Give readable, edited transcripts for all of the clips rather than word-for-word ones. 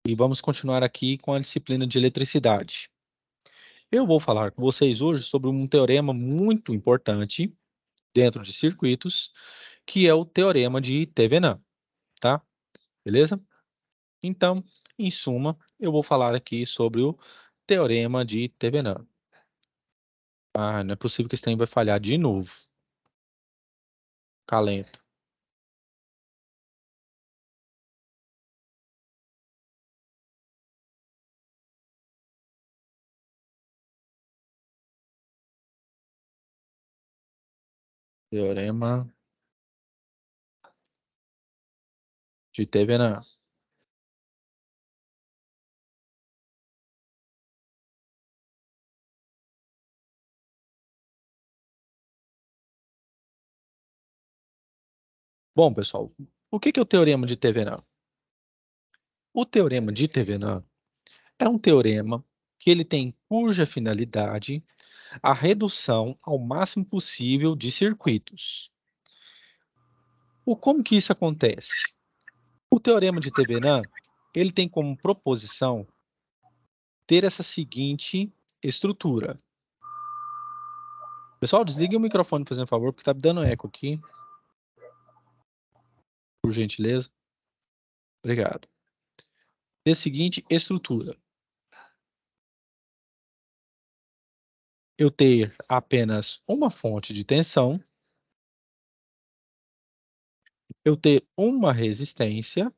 E vamos continuar aqui com a disciplina de eletricidade. Eu vou falar com vocês hoje sobre um teorema muito importante dentro de circuitos, que é o teorema de Thevenin, tá? Beleza? Então, em suma, eu vou falar aqui sobre o teorema de Thevenin. Ah, não é possível que esse trem vai falhar de novo. Calento. Teorema de Thevenin. Bom, pessoal, o que é o teorema de Thevenin? O teorema de Thevenin é um teorema que ele tem cuja finalidade a redução ao máximo possível de circuitos. Como que isso acontece? O teorema de Thevenin, ele tem como proposição ter essa seguinte estrutura. Pessoal, desliguem o microfone, por favor, porque está me dando eco aqui, por gentileza. Obrigado. Ter a seguinte estrutura. Eu ter apenas uma fonte de tensão, eu ter uma resistência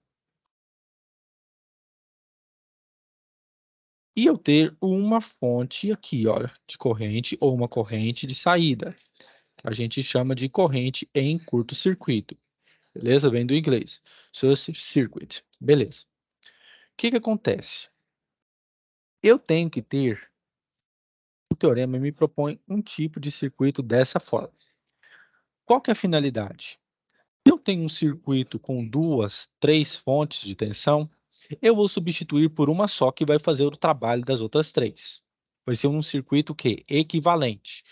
e eu ter uma fonte aqui, olha, de corrente ou uma corrente de saída. A gente chama de corrente em curto-circuito. Beleza? Vem do inglês. Short circuit. Beleza. O que que acontece? Eu tenho que ter, o teorema me propõe um tipo de circuito dessa forma. Qual que é a finalidade? Se eu tenho um circuito com duas, três fontes de tensão, eu vou substituir por uma só que vai fazer o trabalho das outras três. Vai ser um circuito que equivalente.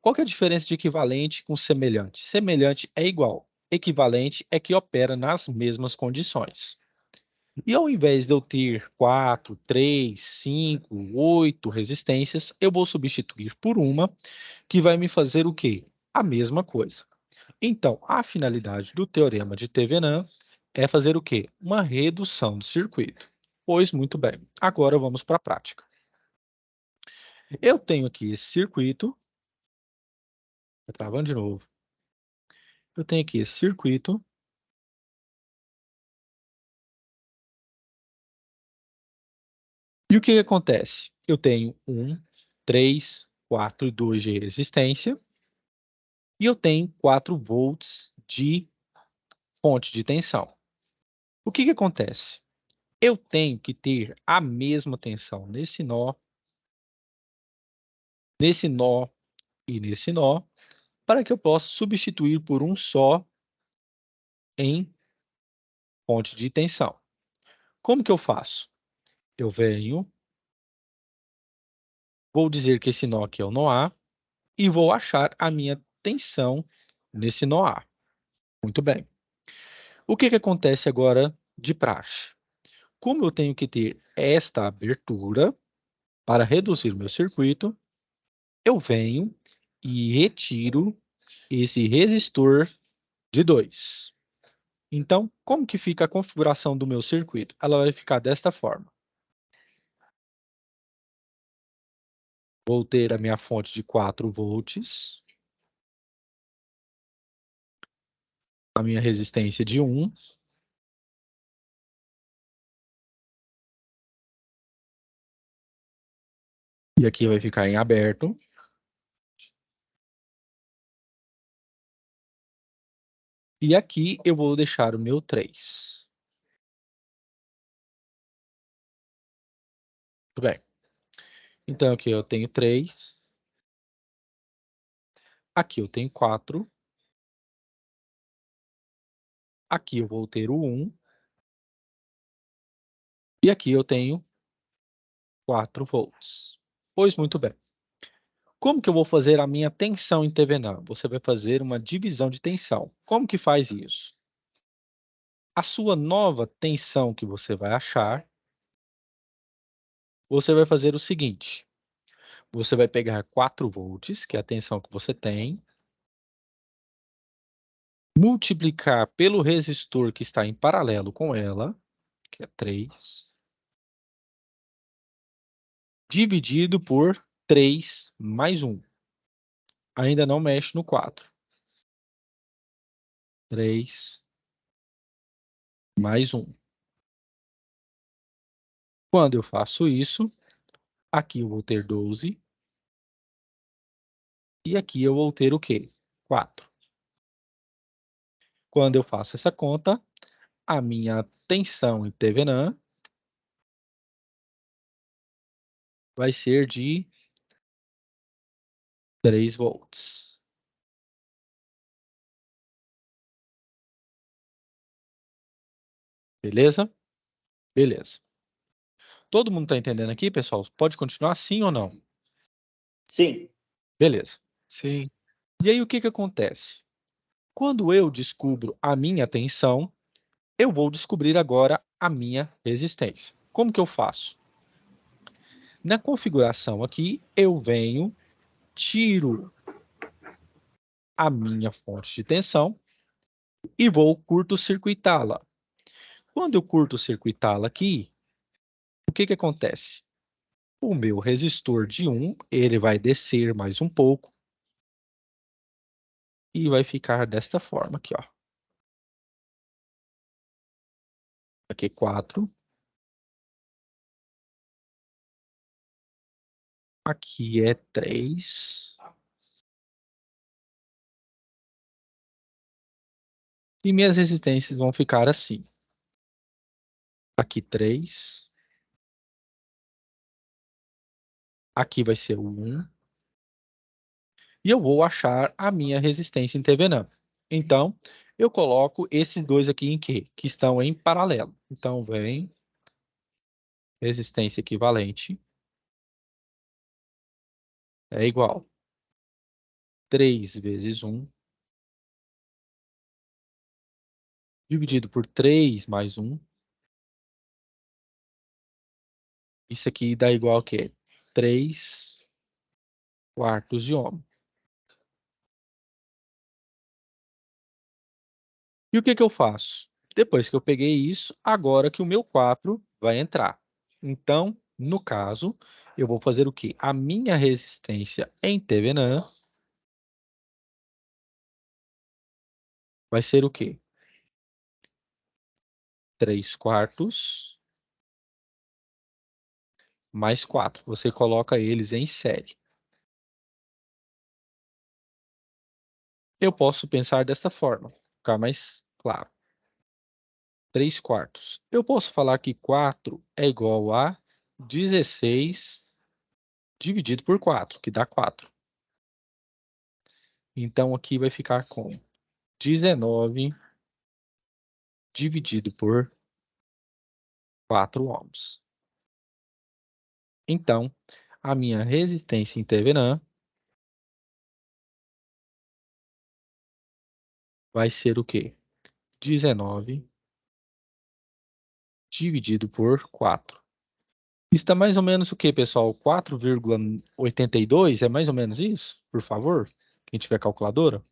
Qual que é a diferença de equivalente com semelhante? Semelhante é igual. Equivalente é que opera nas mesmas condições. E ao invés de eu ter 4, 3, 5, 8 resistências, eu vou substituir por uma que vai me fazer o quê? A mesma coisa. Então, a finalidade do teorema de Thevenin é fazer o quê? Uma redução do circuito. Pois muito bem, agora vamos para a prática. Eu tenho aqui esse circuito, travando de novo. Eu tenho aqui esse circuito. E o que que acontece? Eu tenho 1, 3, 4 e 2 de resistência. E eu tenho 4 volts de fonte de tensão. O que que acontece? Eu tenho que ter a mesma tensão nesse nó e nesse nó, para que eu possa substituir por um só em fonte de tensão. Como que eu faço? Eu venho, vou dizer que esse nó aqui é o nó A e vou achar a minha tensão nesse nó A. Muito bem. O que que acontece agora de praxe? Como eu tenho que ter esta abertura para reduzir o meu circuito, eu venho e retiro esse resistor de 2. Então, como que fica a configuração do meu circuito? Ela vai ficar desta forma. Vou ter a minha fonte de 4 volts, a minha resistência de 1, e aqui vai ficar em aberto. E aqui eu vou deixar o meu 3. Muito bem. Então, aqui eu tenho 3. Aqui eu tenho 4. Aqui eu vou ter o 1. E aqui eu tenho 4 volts. Pois muito bem. Como que eu vou fazer a minha tensão em Thevenin? Você vai fazer uma divisão de tensão. Como que faz isso? A sua nova tensão que você vai achar você vai fazer o seguinte. Você vai pegar 4 volts, que é a tensão que você tem, multiplicar pelo resistor que está em paralelo com ela, que é 3, dividido por 3 mais 1. Ainda não mexe no 4. 3 mais 1. Quando eu faço isso, aqui eu vou ter 12. E aqui eu vou ter o quê? 4. Quando eu faço essa conta, a minha tensão em Thevenin vai ser de 3 volts. Beleza? Beleza. Todo mundo está entendendo aqui, pessoal? Pode continuar sim ou não? Sim. Beleza. Sim. E aí o que que acontece? Quando eu descubro a minha tensão, eu vou descobrir agora a minha resistência. Como que eu faço? Na configuração aqui, eu venho, tiro a minha fonte de tensão e vou curto-circuitá-la. Quando eu curto-circuitá-la aqui, o que que acontece? O meu resistor de 1, ele vai descer mais um pouco e vai ficar desta forma aqui, ó. Aqui 4. Aqui é 3. E minhas resistências vão ficar assim. Aqui 3. Aqui vai ser o 1. E eu vou achar a minha resistência em Thevenin. Então, eu coloco esses dois aqui em quê? Que estão em paralelo. Então, vem resistência equivalente é igual 3 vezes 1 dividido por 3 mais 1. Isso aqui dá igual a quê? 3 quartos de ohm. E o que que eu faço? Depois que eu peguei isso, agora que o meu 4 vai entrar. Então, no caso, eu vou fazer o quê? A minha resistência em Thevenin vai ser o quê? 3 quartos mais 4. Você coloca eles em série. Eu posso pensar desta forma, ficar mais claro. 3 quartos. Eu posso falar que 4 é igual a 16 dividido por 4, que dá 4. Então, aqui vai ficar com 19 dividido por 4 ohms. Então, a minha resistência em Thevenin vai ser o quê? 19 dividido por 4. Está mais ou menos o quê, pessoal? 4,82 é mais ou menos isso? Por favor, quem tiver calculadora.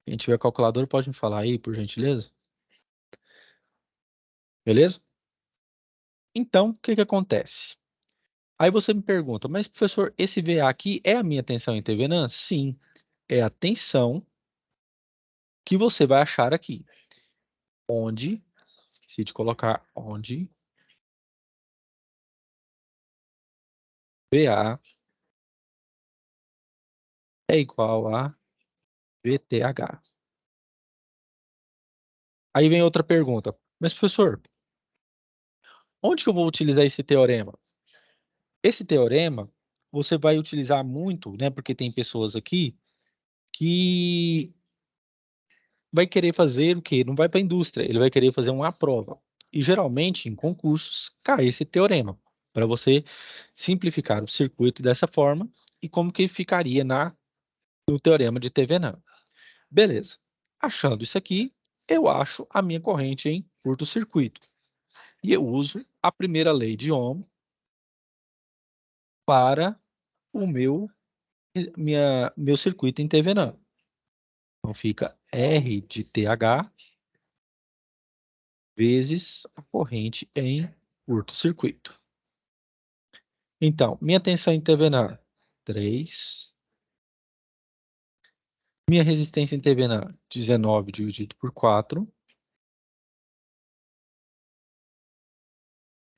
Quem tiver calculadora pode me falar aí, por gentileza. Beleza? Então, o que que acontece? Aí você me pergunta, mas professor, esse VA aqui é a minha tensão em Thevenin? Sim, é a tensão que você vai achar aqui. Onde, esqueci de colocar onde, VA é igual a VTH. Aí vem outra pergunta, mas professor, onde que eu vou utilizar esse teorema? Esse teorema você vai utilizar muito, né? Porque tem pessoas aqui que vai querer fazer o quê? Não vai para a indústria, ele vai querer fazer uma prova. E geralmente em concursos cai esse teorema para você simplificar o circuito dessa forma e como que ficaria no teorema de Thevenin. Beleza. Achando isso aqui, eu acho a minha corrente em curto-circuito. E eu uso a primeira lei de Ohm para o meu circuito em Thevenin. Então, fica R de TH vezes a corrente em curto-circuito. Então, minha tensão em Thevenin, 3. Minha resistência em Thevenin, 19 dividido por 4.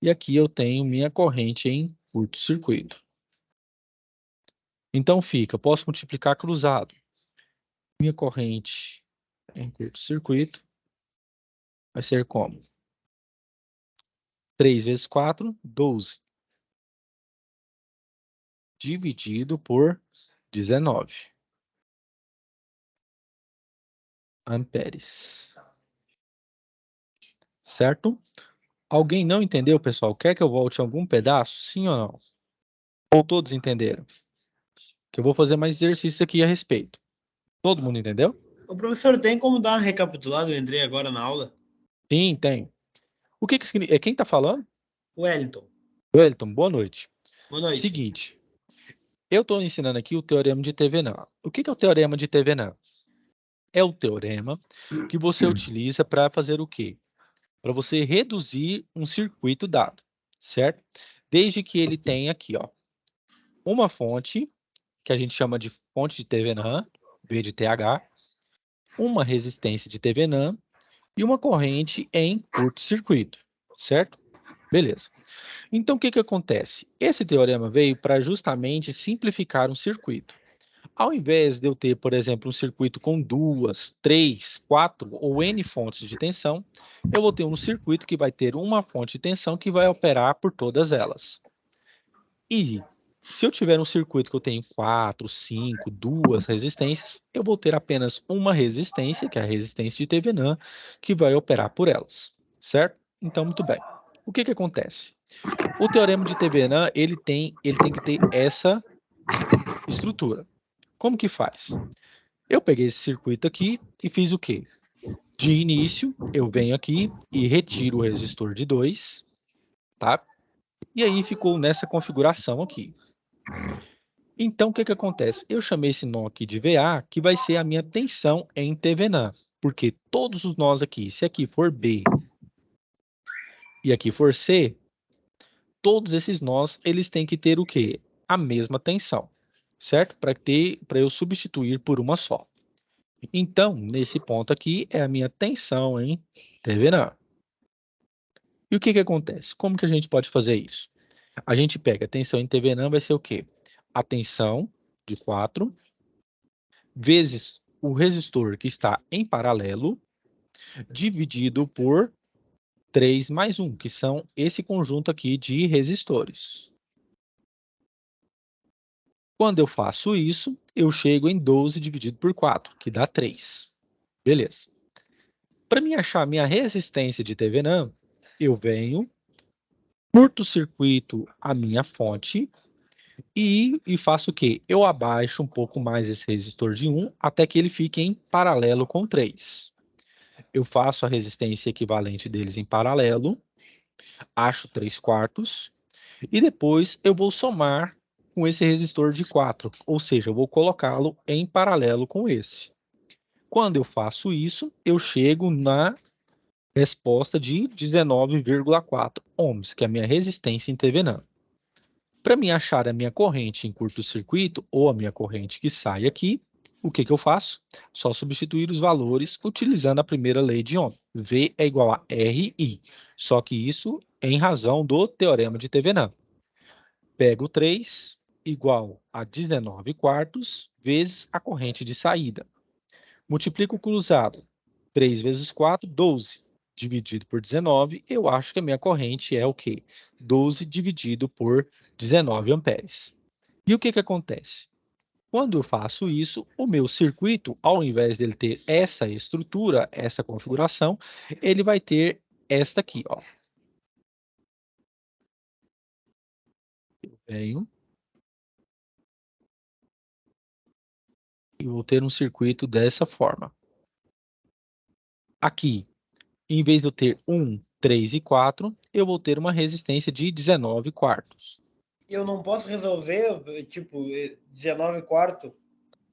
E aqui eu tenho minha corrente em curto-circuito. Então, posso multiplicar cruzado. Minha corrente em curto-circuito vai ser como? 3 vezes 4, 12. Dividido por 19 amperes. Certo? Alguém não entendeu, pessoal? Quer que eu volte algum pedaço? Sim ou não? Ou todos entenderam? Que eu vou fazer mais exercícios aqui a respeito. Todo mundo entendeu? O professor tem como dar uma recapitulada? Eu entrei agora na aula. Sim, tem. O que significa? Quem está falando? Wellington, Wellington, boa noite. boa noite. Seguinte, eu estou ensinando aqui o teorema de Thevenin. O que é o teorema de Thevenin? É o teorema que você utiliza para fazer o quê? Para você reduzir um circuito dado, certo? Desde que ele tenha aqui, ó, uma fonte, que a gente chama de fonte de Thevenin, V de TH, uma resistência de Thevenin e uma corrente em curto-circuito, certo? Beleza. Então, o que acontece? Esse teorema veio para justamente simplificar um circuito. Ao invés de eu ter, por exemplo, um circuito com 2, 3, 4 ou N fontes de tensão, eu vou ter um circuito que vai ter uma fonte de tensão que vai operar por todas elas. E se eu tiver um circuito que eu tenho 4, 5, 2 resistências, eu vou ter apenas uma resistência, que é a resistência de Thevenin, que vai operar por elas, certo? Então, muito bem. O que acontece? O teorema de Thevenin, ele tem que ter essa estrutura. Como que faz? Eu peguei esse circuito aqui e fiz o quê? De início, eu venho aqui e retiro o resistor de 2, tá? E aí ficou nessa configuração aqui. Então, o que acontece? Eu chamei esse nó aqui de VA, que vai ser a minha tensão em Thevenin. Porque todos os nós aqui, se aqui for B e aqui for C, todos esses nós, eles têm que ter o quê? A mesma tensão, certo? Para eu substituir por uma só. Então, nesse ponto aqui, é a minha tensão em Thevenin. E o que acontece? Como que a gente pode fazer isso? A gente pega a tensão em Thevenin, vai ser o quê? A tensão de 4 vezes o resistor que está em paralelo, dividido por 3 mais 1, que são esse conjunto aqui de resistores. Quando eu faço isso, eu chego em 12 dividido por 4, que dá 3. Beleza. Para mim achar a minha resistência de Thevenin, eu venho, curto-circuito a minha fonte e faço o quê? Eu abaixo um pouco mais esse resistor de 1 até que ele fique em paralelo com 3. Eu faço a resistência equivalente deles em paralelo, acho 3 quartos, e depois eu vou somar com esse resistor de 4, ou seja, eu vou colocá-lo em paralelo com esse. Quando eu faço isso, eu chego na resposta de 19,4 ohms, que é a minha resistência em Thevenin. Para mim achar a minha corrente em curto-circuito, ou a minha corrente que sai aqui, o que eu faço? Só substituir os valores utilizando a primeira lei de Ohm. V é igual a RI. Só que isso em razão do teorema de Thevenin. Pego 3 igual a 19 quartos vezes a corrente de saída. Multiplico o cruzado. 3 vezes 4, 12. Dividido por 19, eu acho que a minha corrente é o quê? 12 dividido por 19 amperes. E o que acontece? Quando eu faço isso, o meu circuito, ao invés dele ter essa estrutura, essa configuração, ele vai ter esta aqui, ó. Eu venho, Eu vou ter um circuito dessa forma. Aqui, em vez de eu ter 1, 3 e 4, eu vou ter uma resistência de 19 quartos. Eu não posso resolver, tipo, 19 quarto?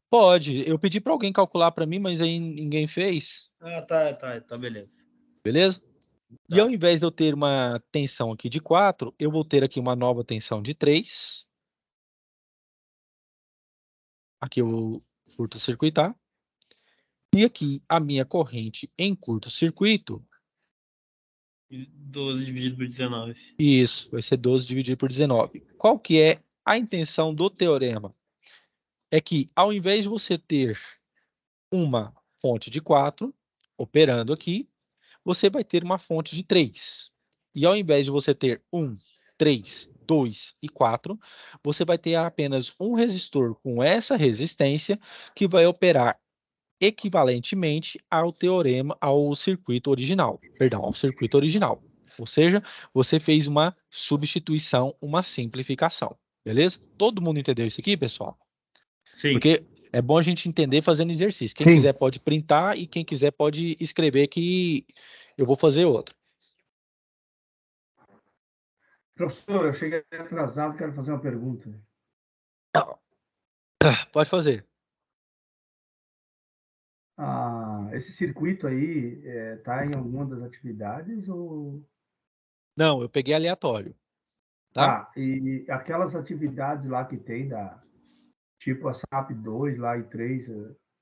Pode, eu pedi para alguém calcular para mim, mas aí ninguém fez, Ah, tá, beleza. beleza? E ao Tá. invés de eu ter uma tensão aqui de 4, eu vou ter aqui uma nova tensão de 3. Aqui eu vou curto-circuitar. E aqui a minha corrente em curto-circuito, 12 dividido por 19. isso, vai ser 12 dividido por 19. Qual que é a intenção do teorema? É que ao invés de você ter uma fonte de 4 operando aqui, você vai ter uma fonte de 3. E ao invés de você ter 1, 3, 2 e 4, você vai ter apenas um resistor com essa resistência que vai operar equivalentemente ao teorema, ao circuito original. Perdão, ao circuito original. Ou seja, você fez uma substituição, uma simplificação. Beleza? Todo mundo entendeu isso aqui, pessoal? Sim. Porque é bom a gente entender fazendo exercício. Quem Sim. quiser pode printar e quem quiser pode escrever que eu vou fazer outro. Professor, eu cheguei atrasado, quero fazer uma pergunta. Pode fazer. Esse circuito aí está em alguma das atividades ou... Não, eu peguei aleatório, tá? Tá, e aquelas atividades lá que tem, tipo a SAP 2 lá e 3,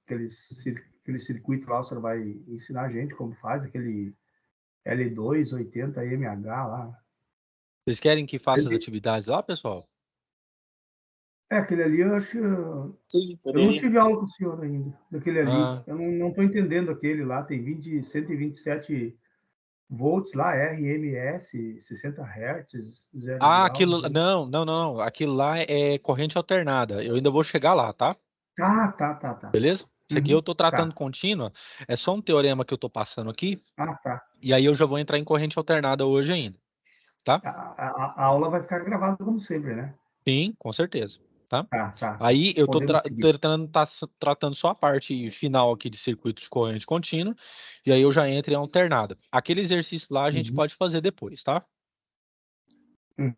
aquele circuito lá, o senhor vai ensinar a gente como faz, aquele L2 80MH lá. Vocês querem que faça as Ele- atividades lá, pessoal? aquele ali eu acho que Sim, eu não poderia. tive aula com o senhor ainda, daquele ali. Ah, Eu não estou entendendo aquele lá, tem 127 volts lá, RMS, 60 Hz, 0 graus. aquilo. Não, não, não, não. Aquilo lá é corrente alternada. Eu ainda vou chegar lá, tá? Tá. Beleza? Isso aqui eu Uhum, estou tratando tá. contínua. É só um teorema que eu estou passando aqui. Tá. E aí eu já vou entrar em corrente alternada hoje ainda, tá? A aula vai ficar gravada como sempre, né? Sim, com certeza, tá? Tá. Aí eu estou Podemos seguir. tratando, tratando só a parte final aqui de circuito de corrente contínua. E aí eu já entro em alternada. Aquele exercício lá a gente Uhum. pode fazer depois, tá? Hum.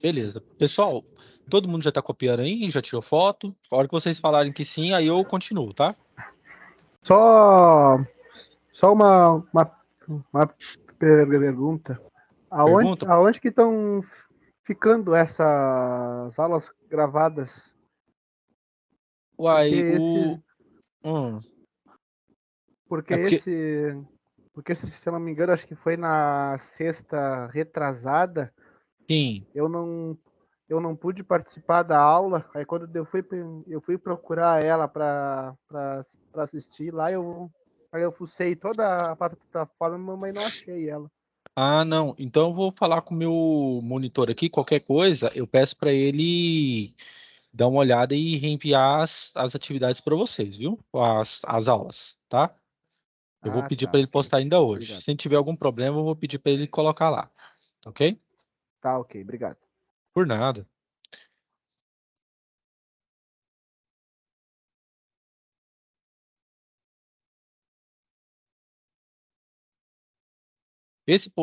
Beleza. Pessoal, todo mundo já está copiando aí? Já tirou foto? A hora que vocês falarem que sim, aí eu continuo, tá? Só uma pergunta. Pergunta? Aonde que estão ficando essas aulas gravadas? Porque Uai, esse, hum, porque é porque, esse, porque se eu não me engano, acho que foi na sexta retrasada, sim. eu não pude participar da aula. Aí quando eu fui procurar ela para assistir lá, aí eu fucei toda a plataforma, mas não achei ela. Ah, não. Então eu vou falar com o meu monitor aqui. Qualquer coisa, eu peço para ele dar uma olhada e reenviar as atividades para vocês, viu? As aulas, tá? Eu vou Ah, pedir tá, para ele ok. postar ainda hoje. Obrigado. Se tiver algum problema, eu vou pedir para ele colocar lá, ok? Tá, ok, obrigado. Por nada.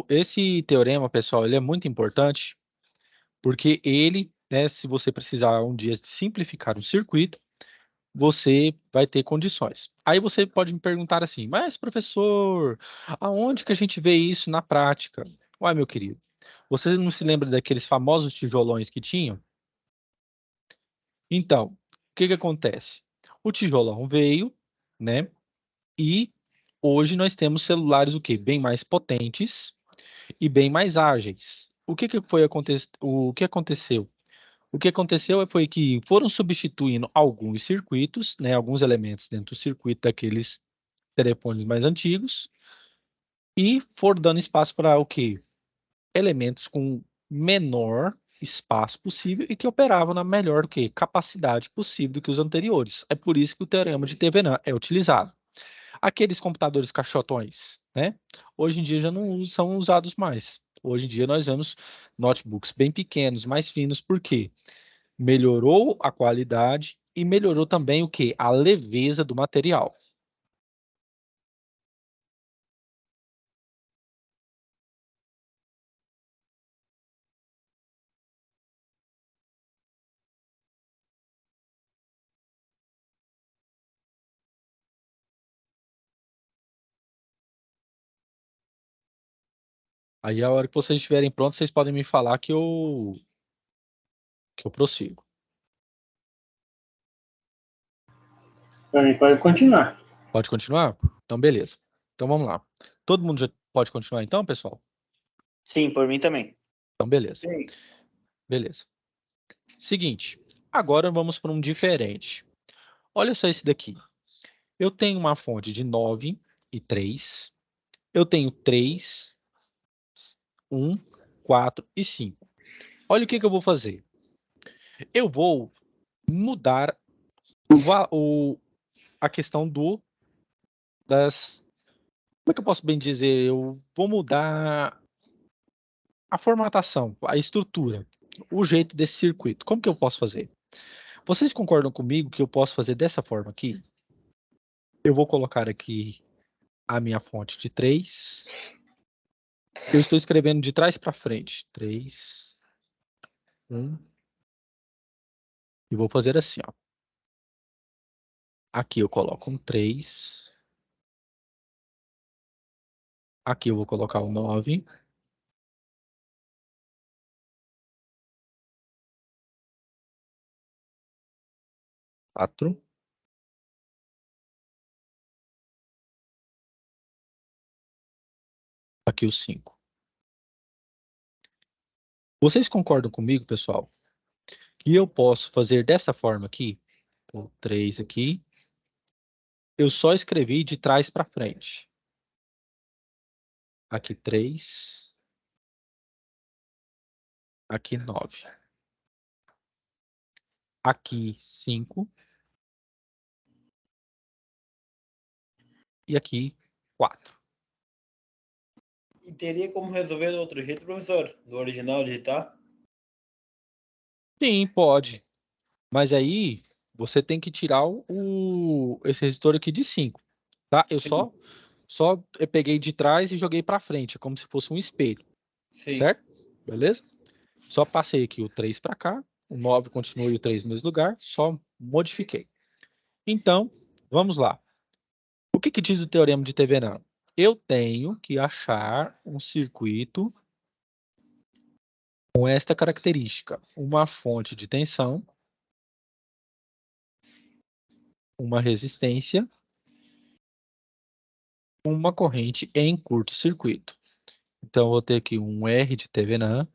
Esse teorema, pessoal, ele é muito importante porque ele, né, se você precisar um dia simplificar um circuito, você vai ter condições. Aí você pode me perguntar assim, mas professor, aonde que a gente vê isso na prática? Uai, meu querido, você não se lembra daqueles famosos tijolões que tinham? Então, o que que acontece? O tijolão veio, né? E hoje nós temos celulares o quê? Bem mais potentes e bem mais ágeis. O que aconteceu? O que aconteceu foi que foram substituindo alguns circuitos, né, alguns elementos dentro do circuito daqueles telefones mais antigos e foram dando espaço para o quê? Elementos com menor espaço possível e que operavam na melhor o quê? Capacidade possível do que os anteriores. É por isso que o teorema de Thevenin é utilizado. Aqueles computadores caixotões, né? Hoje em dia já não são usados mais. Hoje em dia nós vemos notebooks bem pequenos, mais finos, por quê? Melhorou a qualidade e melhorou também o quê? A leveza do material. Aí, a hora que vocês estiverem prontos, vocês podem me falar que eu prossigo. Para mim, pode continuar. Pode continuar? Então, beleza. Então, vamos lá. Todo mundo já pode continuar então, pessoal? Sim, por mim também. Então, beleza. Sim. Beleza. Seguinte. Agora vamos para um diferente. Olha só esse daqui. Eu tenho uma fonte de 9 e 3. Eu tenho 3, 1, 4 e 5. Olha o que eu vou fazer. Eu vou mudar a questão das... Como é que eu posso bem dizer? Eu vou mudar a formatação, a estrutura, o jeito desse circuito. Como que eu posso fazer? Vocês concordam comigo que eu posso fazer dessa forma aqui? Eu vou colocar aqui a minha fonte de 3. Eu estou escrevendo de trás para frente. 3, 1. E vou fazer assim, ó. Aqui eu coloco um 3. Aqui eu vou colocar um 9. Quatro. Aqui o 5. Vocês concordam comigo, pessoal, que eu posso fazer dessa forma aqui? O 3 aqui. Eu só escrevi de trás para frente. Aqui 3. Aqui 9. Aqui 5. E aqui 4. E teria como resolver do outro jeito, professor? Do original digitar? Sim, pode. Mas aí você tem que tirar esse resistor aqui de 5. Tá? Eu Sim. eu peguei de trás e joguei para frente. É como se fosse um espelho. Sim. Certo? Beleza? Só passei aqui o 3 para cá. O 9 continua e o 3 no mesmo lugar. Só modifiquei. Então, vamos lá. O que diz o teorema de Thevenin? Eu tenho que achar um circuito com esta característica. Uma fonte de tensão, uma resistência, uma corrente em curto-circuito. Então, eu vou ter aqui um R de Thevenin.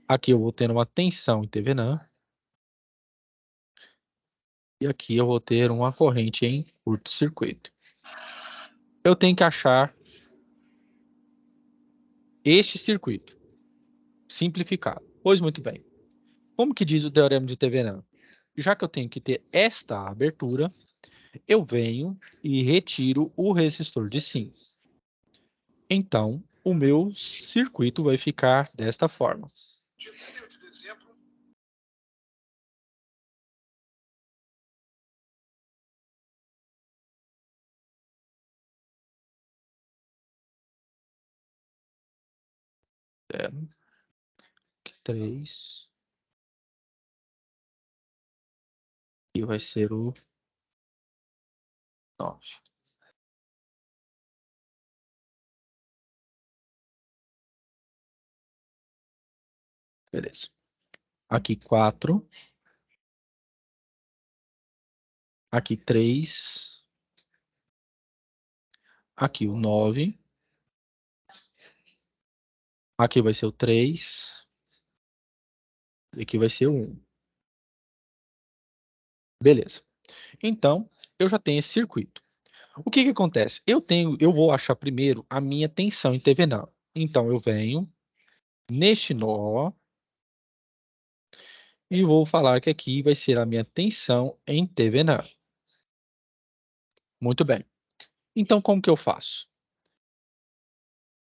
Aqui eu vou ter uma tensão em Thevenin. E aqui eu vou ter uma corrente em curto-circuito. Eu tenho que achar este circuito simplificado. Pois muito bem. Como que diz o teorema de Thevenin? Já que eu tenho que ter esta abertura, eu venho e retiro o resistor de 5. Então, o meu circuito vai ficar desta forma. Zero, 3. E vai ser o 9. Beleza. Aqui 4. Aqui 3. Aqui o 9. Aqui vai ser o 3. E aqui vai ser o 1. Beleza. Então, eu já tenho esse circuito. O que acontece? Eu vou achar primeiro a minha tensão em Thevenin. Então, eu venho neste nó e vou falar que aqui vai ser a minha tensão em Thevenin. Muito bem. Então, como que eu faço?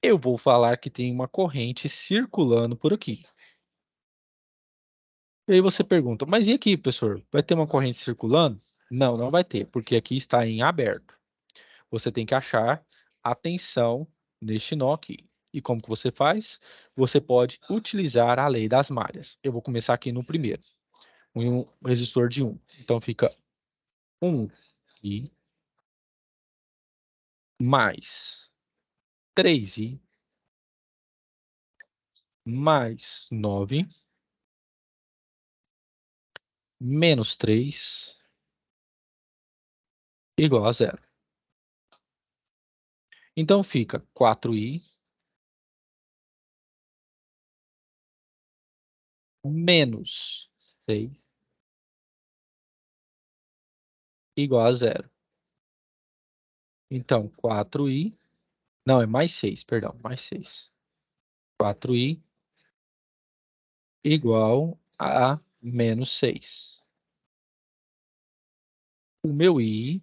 Eu vou falar que tem uma corrente circulando por aqui. E aí você pergunta, mas e aqui, professor? Vai ter uma corrente circulando? Não, não vai ter, porque aqui está em aberto. Você tem que achar a tensão neste nó aqui. E como que você faz? Você pode utilizar a lei das malhas. Eu vou começar aqui no primeiro. Um resistor de 1. Então fica 1 I mais 3I mais 9 menos 3 igual a zero. Então fica 4i menos 6 igual a zero. Então 4i, não, é mais 6, perdão, mais 6. 4i igual a menos 6. O meu i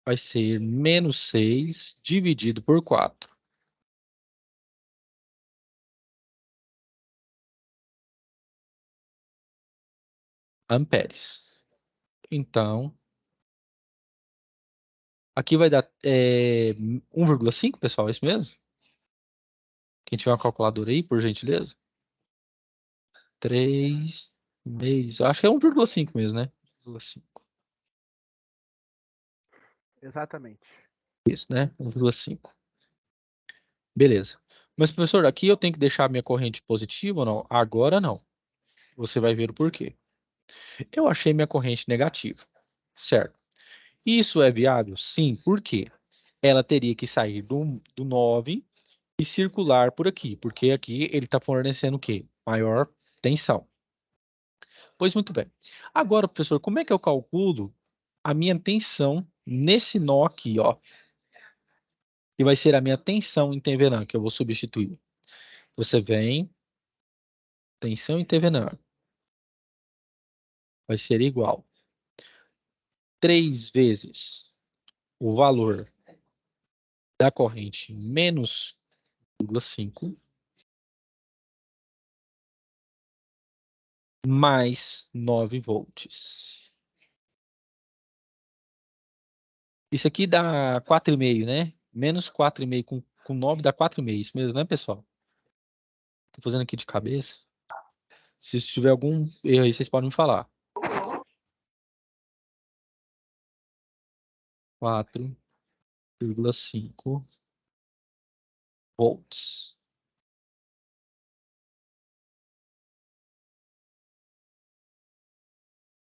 vai ser menos 6 dividido por 4. Amperes. Então, aqui vai dar 1,5, pessoal, é isso mesmo? Quem tiver uma calculadora aí, por gentileza. 3 meio. Acho que é 1,5 mesmo, né? 1,5. Exatamente. Isso, né? 1,5. Beleza. Mas, professor, aqui eu tenho que deixar a minha corrente positiva ou não? Agora não. Você vai ver o porquê. Eu achei minha corrente negativa. Certo. Isso é viável? Sim. Por quê? Ela teria que sair do 9 e circular por aqui, porque aqui ele está fornecendo o quê? Maior tensão. Pois muito bem. Agora, professor, como é que eu calculo a minha tensão nesse nó aqui, ó? Que vai ser a minha tensão em Thevenin, que eu vou substituir. Você vem, tensão em Thevenin vai ser igual 3 vezes o valor da corrente menos 0,5 mais 9 volts. Isso aqui dá 4,5, né? Menos 4,5 com 9 dá 4,5. Isso mesmo, né, pessoal? Tô fazendo aqui de cabeça. Se tiver algum erro aí, vocês podem me falar. 4,5 volts.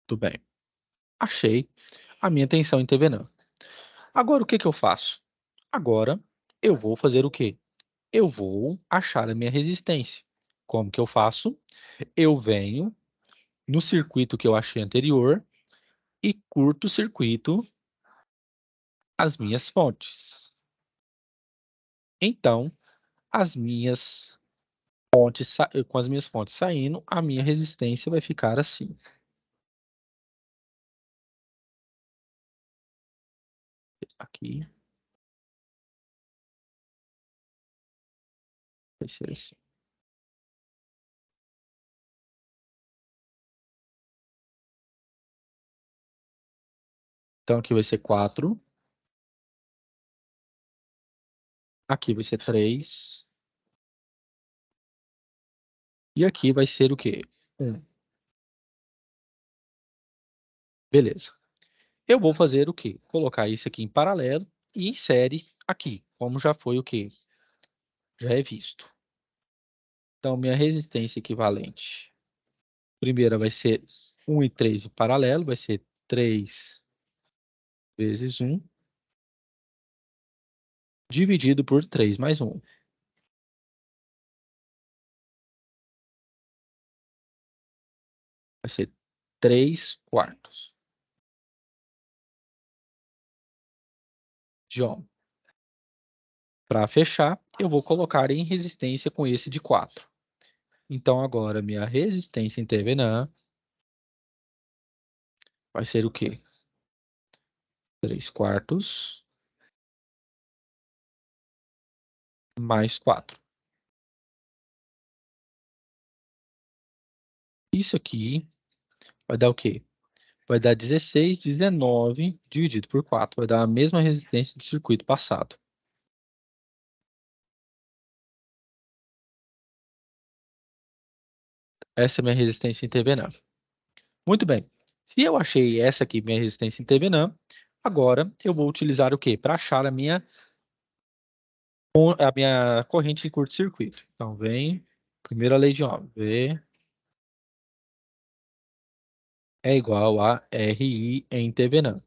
Tudo bem. Achei a minha tensão em Thevenin. Agora, o que que eu faço? Agora, eu vou fazer o quê? Eu vou achar a minha resistência. Como que eu faço? Eu venho no circuito que eu achei anterior e curto-circuito as minhas fontes. Então, as minhas com as minhas fontes saindo, a minha resistência vai ficar assim. Aqui vai ser assim. Então, aqui vai ser 4. Aqui vai ser 3. E aqui vai ser o quê? 1. Beleza. Eu vou fazer o quê? Colocar isso aqui em paralelo e em série aqui, como já foi o quê? Já é visto. Então, minha resistência equivalente. Primeira vai ser 1 e 3 em paralelo, vai ser 3 vezes 1, dividido por 3 mais 1. Vai ser 3 quartos de ohm. Para fechar, eu vou colocar em resistência com esse de 4. Então, agora, minha resistência em Thevenin vai ser o quê? 3 quartos mais 4. Isso aqui vai dar o quê? Vai dar 16, 19 dividido por 4. Vai dar a mesma resistência do circuito passado. Essa é a minha resistência em TVNAM. Muito bem. Se eu achei essa aqui, minha resistência em TVNAM, agora eu vou utilizar o quê? Para achar a minha corrente em curto-circuito. Então, vem, primeira lei de Ohm. V é igual a RI em TVNAM.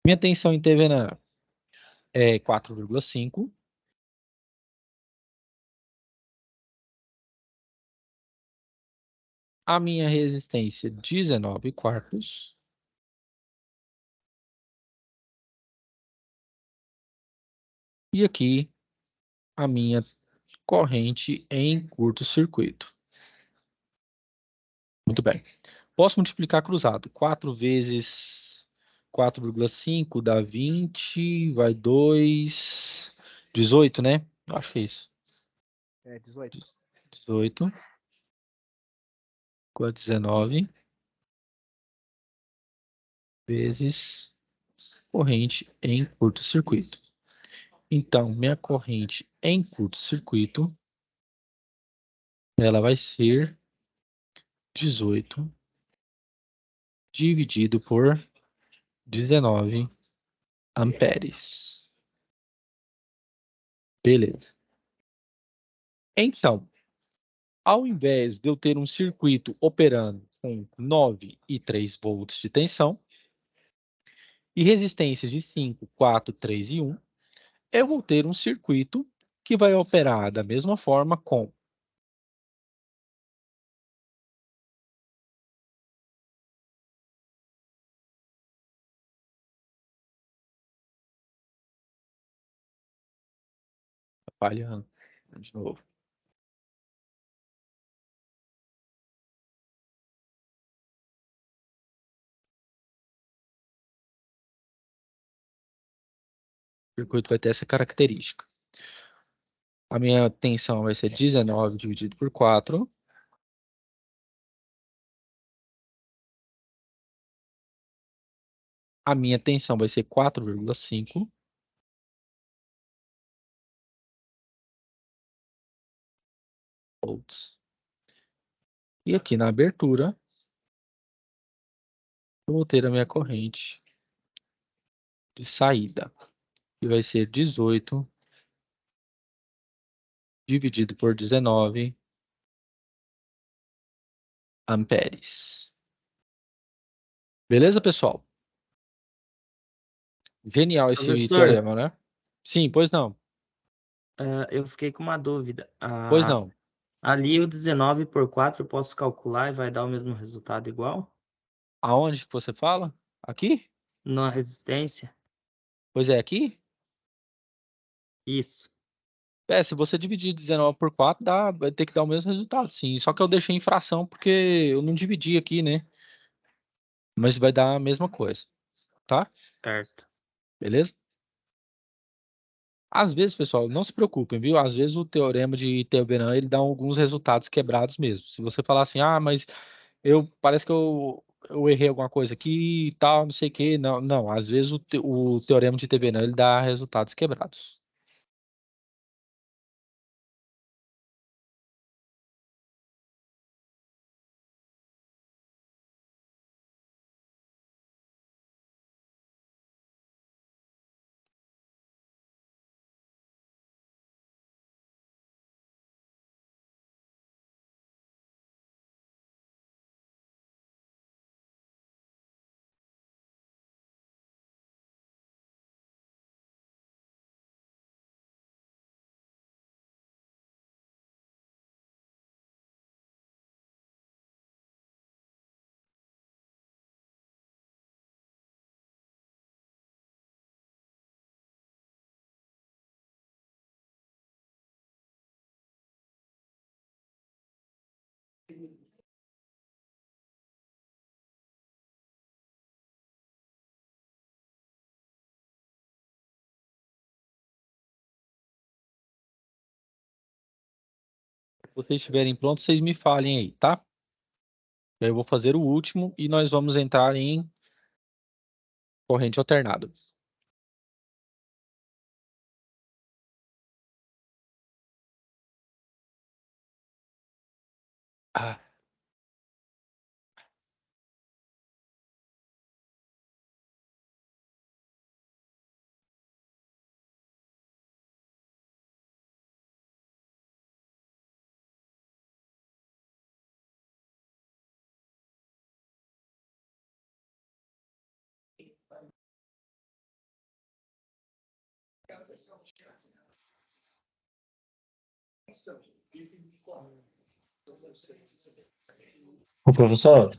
Minha tensão em TVNAM é 4,5. A minha resistência, 19 quartos. E aqui, a minha corrente em curto-circuito. Muito bem. Posso multiplicar cruzado. 4 vezes 4,5 dá 20, vai 2, 18, né? Acho que é isso. É 18. 18 com a 19 vezes corrente em curto-circuito. Então, minha corrente em curto-circuito, ela vai ser 18 dividido por 19 amperes. Beleza. Então, ao invés de eu ter um circuito operando com 9 e 3 volts de tensão e resistências de 5, 4, 3 e 1, eu vou ter um circuito que vai operar da mesma forma com falhando de novo. O circuito vai ter essa característica. A minha tensão vai ser 19 dividido por 4. A minha tensão vai ser 4,5 volts. E aqui na abertura, eu vou ter a minha corrente de saída, que vai ser 18 dividido por 19 amperes. Beleza, pessoal? Genial esse Professor, teorema, né? Sim, pois não. eu fiquei com uma dúvida. Pois não. Ali o 19 por 4 eu posso calcular e vai dar o mesmo resultado igual? Aonde que você fala? Aqui? Na resistência? Pois é, aqui? Isso, Se você dividir 19 por 4, vai ter que dar o mesmo resultado, sim. Só que eu deixei em fração porque eu não dividi aqui, né? Mas vai dar a mesma coisa, tá? certo. Beleza? Às vezes, pessoal, não se preocupem, viu? Às vezes o teorema de Thevenin, ele dá alguns resultados quebrados mesmo. Se você falar assim, mas parece que eu errei alguma coisa aqui e tal, não sei o quê. Não, não. Às vezes o teorema de Thevenin, ele dá resultados quebrados. vocês estiverem prontos, vocês me falem aí, tá? Aí eu vou fazer o último e nós vamos entrar em corrente alternada. Ah. Ô, professor,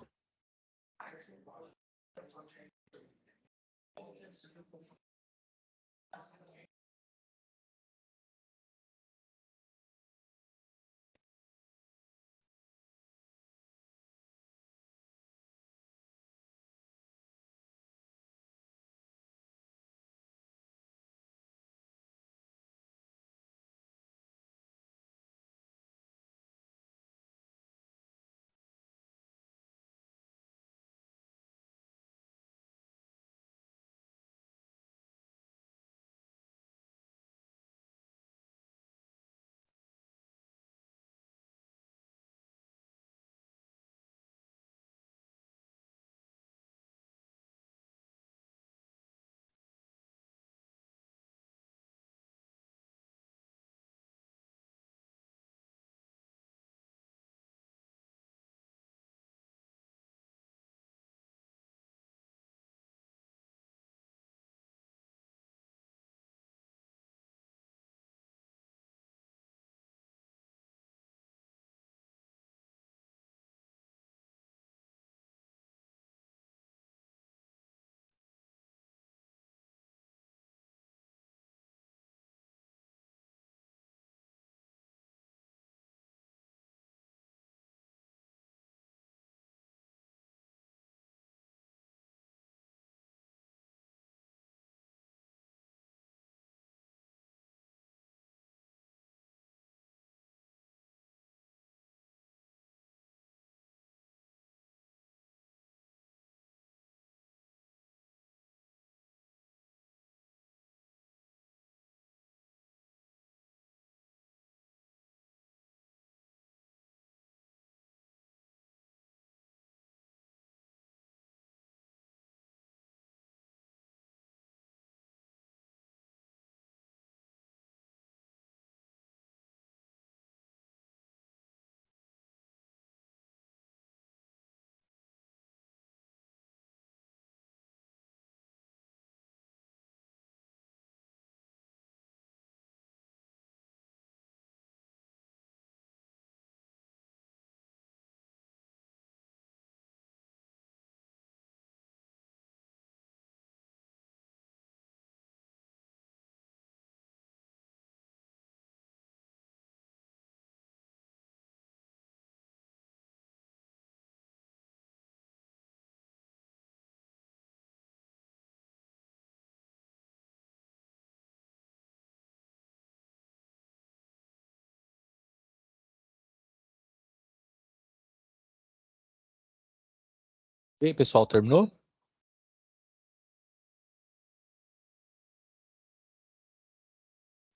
E aí, pessoal, terminou?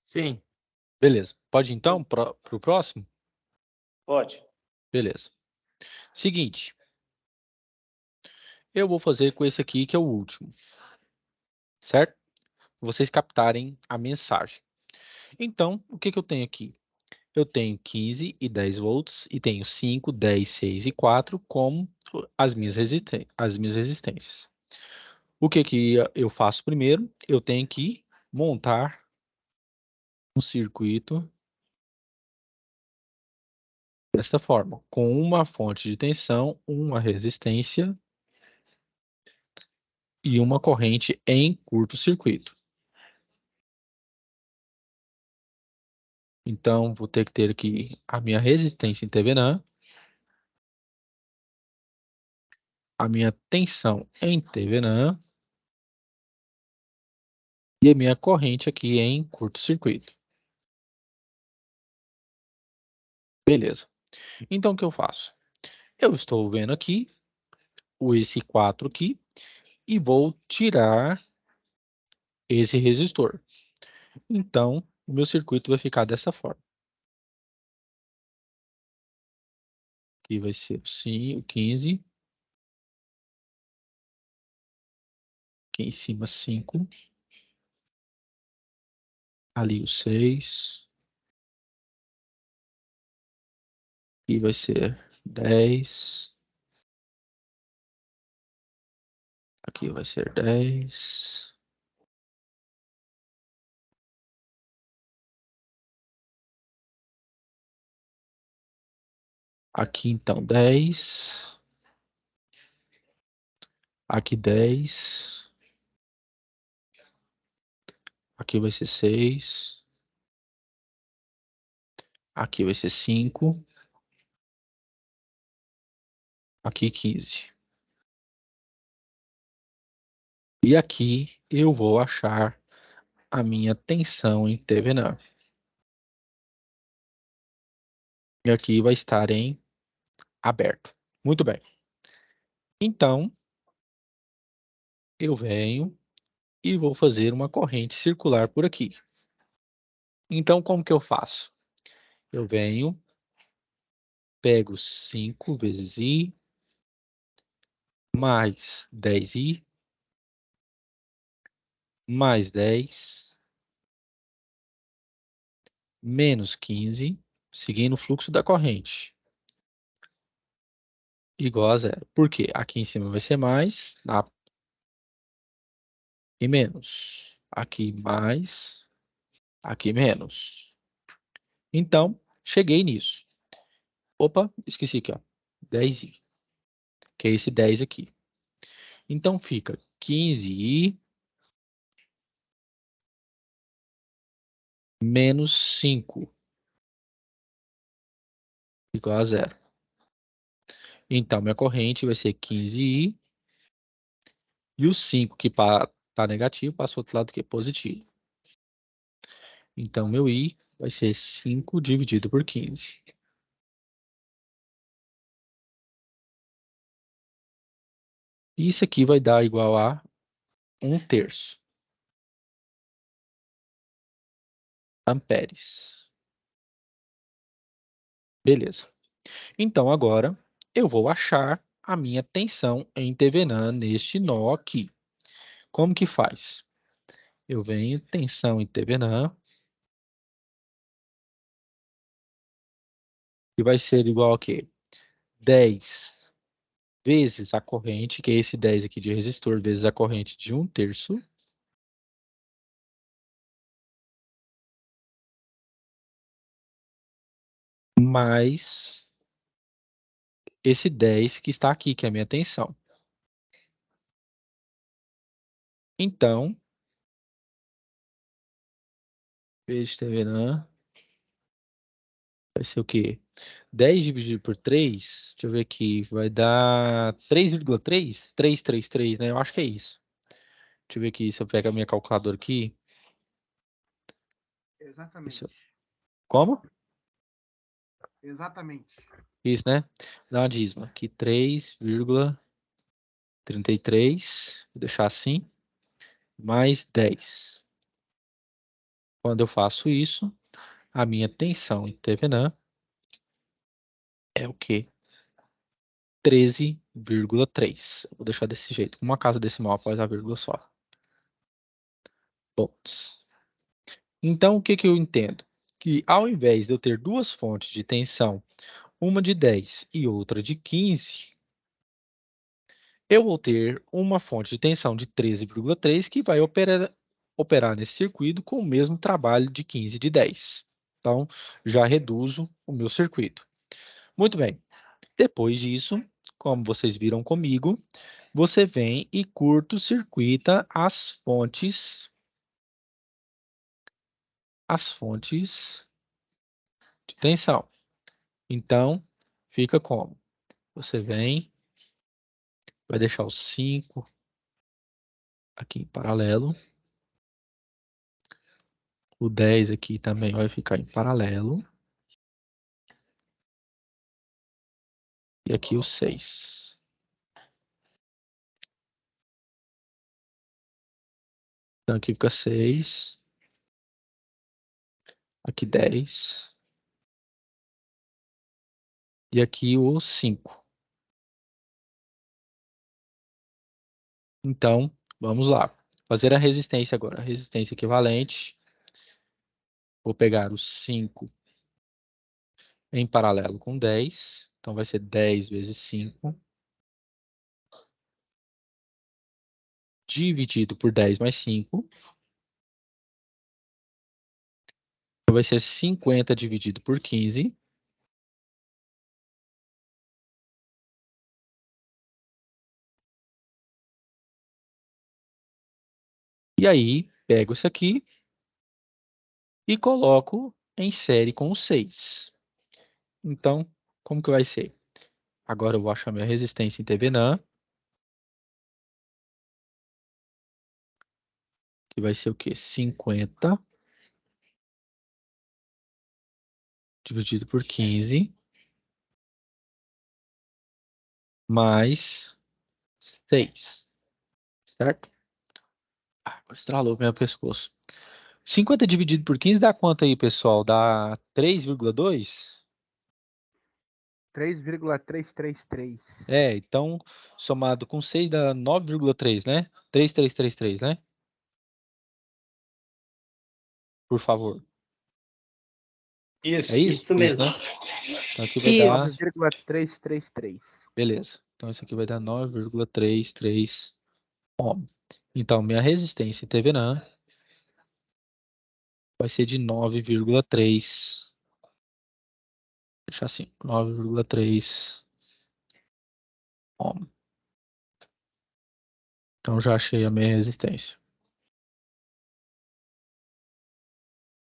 Sim. Beleza. Pode ir, então para o próximo? pode. Beleza. Seguinte, eu vou fazer com esse aqui que é o último, certo? Vocês captarem a mensagem. Então, o que que eu tenho aqui? Eu tenho 15 e 10 volts e tenho 5, 10, 6 e 4 como as minhas resistências. O que que eu faço primeiro? Eu tenho que montar um circuito desta forma, com uma fonte de tensão, uma resistência e uma corrente em curto-circuito. Então, vou ter que ter aqui a minha resistência em Thevenin, a minha tensão em Thevenin e a minha corrente aqui em curto-circuito. Beleza. Então, o que eu faço? Eu estou vendo aqui esse 4 aqui e vou tirar esse resistor. Então, o meu circuito vai ficar dessa forma. Aqui vai ser o 15. Aqui em cima 5. Ali o 6. Aqui vai ser 10. Aqui vai ser 10. Aqui então 10. Aqui 10. Aqui vai ser 6. Aqui vai ser 5. Aqui 15. E aqui eu vou achar a minha tensão em TVNAM. E aqui vai estar em aberto. Muito bem. Então, eu venho e vou fazer uma corrente circular por aqui. Então, como que eu faço? Eu venho, pego 5 vezes I, mais 10I, mais 10, menos 15, seguindo o fluxo da corrente, igual a zero. Por quê? Aqui em cima vai ser mais, e menos. Aqui mais, aqui menos. Então, cheguei nisso. Opa, esqueci aqui, ó. 10i, que é esse 10 aqui. Então, fica 15i menos 5, igual a zero. Então, minha corrente vai ser 15i, e o 5 que está negativo, passa para o outro lado que é positivo. Então, meu I vai ser 5 dividido por 15. Isso aqui vai dar igual a 1/3 amperes. Beleza. Então, agora, eu vou achar a minha tensão em TVNAM neste nó aqui. Como que faz? Eu venho, tensão em TVNAM, que vai ser igual a quê? 10 vezes a corrente, que é esse 10 aqui de resistor, vezes a corrente de 1/3, mais esse 10 que está aqui, que é a minha tensão. Então, vezes TVNAM, vai ser o quê? 10 dividido por 3, deixa eu ver aqui, vai dar 3,3? 333, né? Eu acho que é isso. Deixa eu ver aqui, se eu pego a minha calculadora aqui. Exatamente. Como? Exatamente. Isso, né? Dá uma dízima. Aqui 3,33, vou deixar assim, mais 10. Quando eu faço isso, a minha tensão em TVNAM é o quê? 13,3. Vou deixar desse jeito, com uma casa decimal após a vírgula só. Pontos. Então, o que que eu entendo? Que ao invés de eu ter duas fontes de tensão, uma de 10 e outra de 15, eu vou ter uma fonte de tensão de 13,3 que vai operar nesse circuito com o mesmo trabalho de 15 de 10. Então, já reduzo o meu circuito. Muito bem. Depois disso, como vocês viram comigo, você vem e curto-circuita as fontes de tensão. Então, fica como? Você vem, vai deixar os 5 aqui em paralelo. O 10 aqui também vai ficar em paralelo. E aqui o 6. Então aqui fica 6. Aqui 10. E aqui o 5. Então, vamos lá. Fazer a resistência agora. Resistência equivalente. Vou pegar o 5 em paralelo com 10. Então, vai ser 10 vezes 5. Dividido por 10 mais 5. Então, vai ser 50 dividido por 15. E aí, pego isso aqui e coloco em série com o 6. Então, como que vai ser? Agora eu vou achar minha resistência em TVNAM, que vai ser o quê? 50 dividido por 15 mais 6, certo? Agora estralou meu pescoço. 50 dividido por 15 dá quanto aí, pessoal? Dá 3,2? 3,333. É, então, somado com 6 dá 9,3, né? 3,333, né? Por favor. É Isso. isso? Isso mesmo. Né? Então aqui vai dar... Isso. 9,333. Beleza. Então isso aqui vai dar 9,33 ohm. Então, minha resistência em TVNAM vai ser de 9,3. Deixa assim, 9,3 ohm. Então já achei a minha resistência.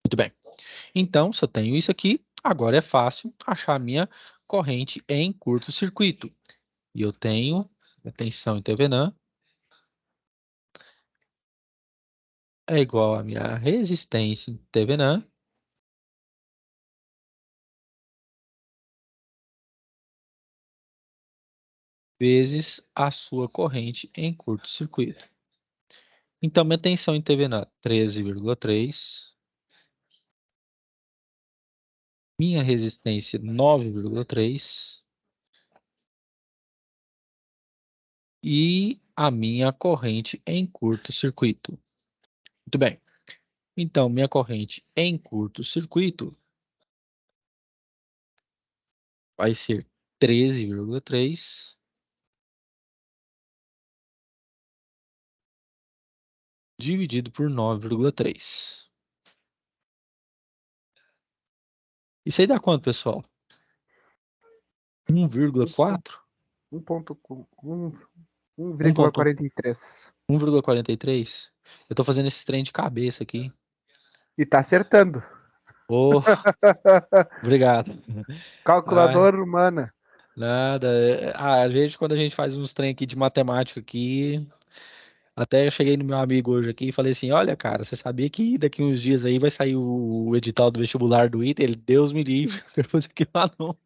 Muito bem. Então, se eu tenho isso aqui, agora é fácil achar a minha corrente em curto-circuito. E eu tenho a tensão em TVNAM é igual à minha resistência em TVNAM vezes a sua corrente em curto-circuito. Então, minha tensão em TVNAM, 13,3. Minha resistência, 9,3. E a minha corrente em curto-circuito. Muito bem. Então, minha corrente em curto-circuito vai ser 13,3 dividido por 9,3. Isso aí dá quanto, pessoal? 1,4? 1,43. 1,43? Eu tô fazendo esse trem de cabeça aqui. E tá acertando. Oh, obrigado. Ai, Calculadora humana. nada. A gente, quando a gente faz uns trem aqui de matemática aqui, até eu cheguei no meu amigo hoje aqui e falei assim, olha, cara, você sabia que daqui uns dias aí vai sair o edital do vestibular do ITA? Ele, Deus me livre, eu quero fazer aquilo lá não.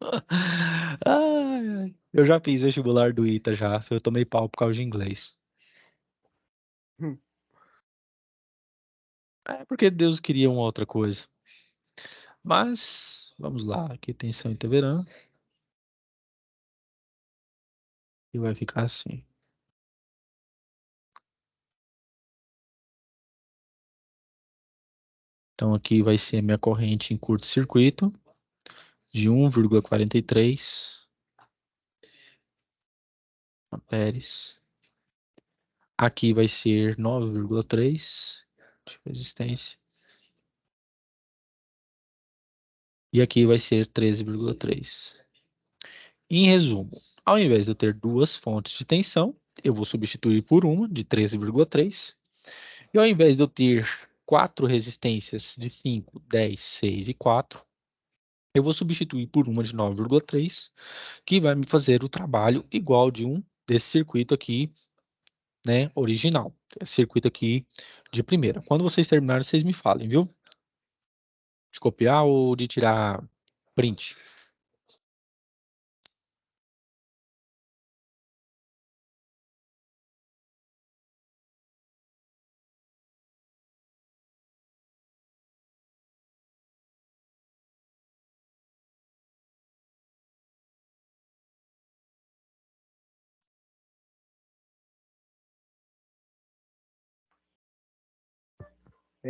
Ai, ai. Eu já fiz vestibular do ITA já, eu tomei pau por causa de inglês. Hum. É porque Deus queria uma outra coisa. Mas, vamos lá, aqui tensão interverã. E vai ficar assim. Então aqui vai ser a minha corrente em curto-circuito de 1,43 amperes. Aqui vai ser 9,3 de resistência. E aqui vai ser 13,3. Em resumo, ao invés de eu ter duas fontes de tensão, eu vou substituir por uma de 13,3. E ao invés de eu ter 4 resistências de 5, 10, 6 e 4, eu vou substituir por uma de 9,3, que vai me fazer o trabalho igual de um desse circuito aqui, né, original. Esse circuito aqui de primeira. Quando vocês terminarem, vocês me falem, viu? De copiar ou de tirar print?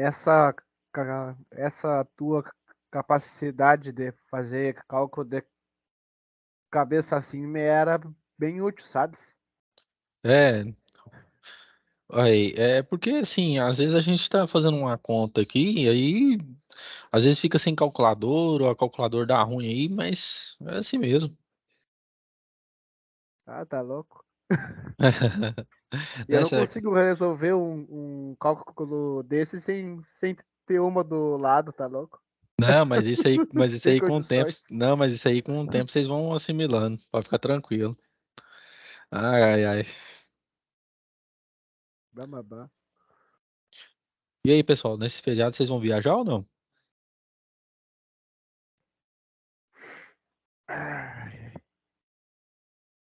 essa tua capacidade de fazer cálculo de cabeça assim me era bem útil, sabes? É, aí, é porque assim, às vezes a gente tá fazendo uma conta aqui, e aí às vezes fica sem calculador, ou a calculador dá ruim aí, mas é assim mesmo. Ah, tá louco. E eu Né, não Checa? consigo resolver um cálculo desse sem ter uma do lado, tá louco? Não, mas isso Sem aí com o tempo, condições. não, mas isso aí com o tempo vocês vão assimilando, pode ficar tranquilo. Ai, ai, ai. Bababá. E aí, pessoal, nesse feriado vocês vão viajar ou não? Ai,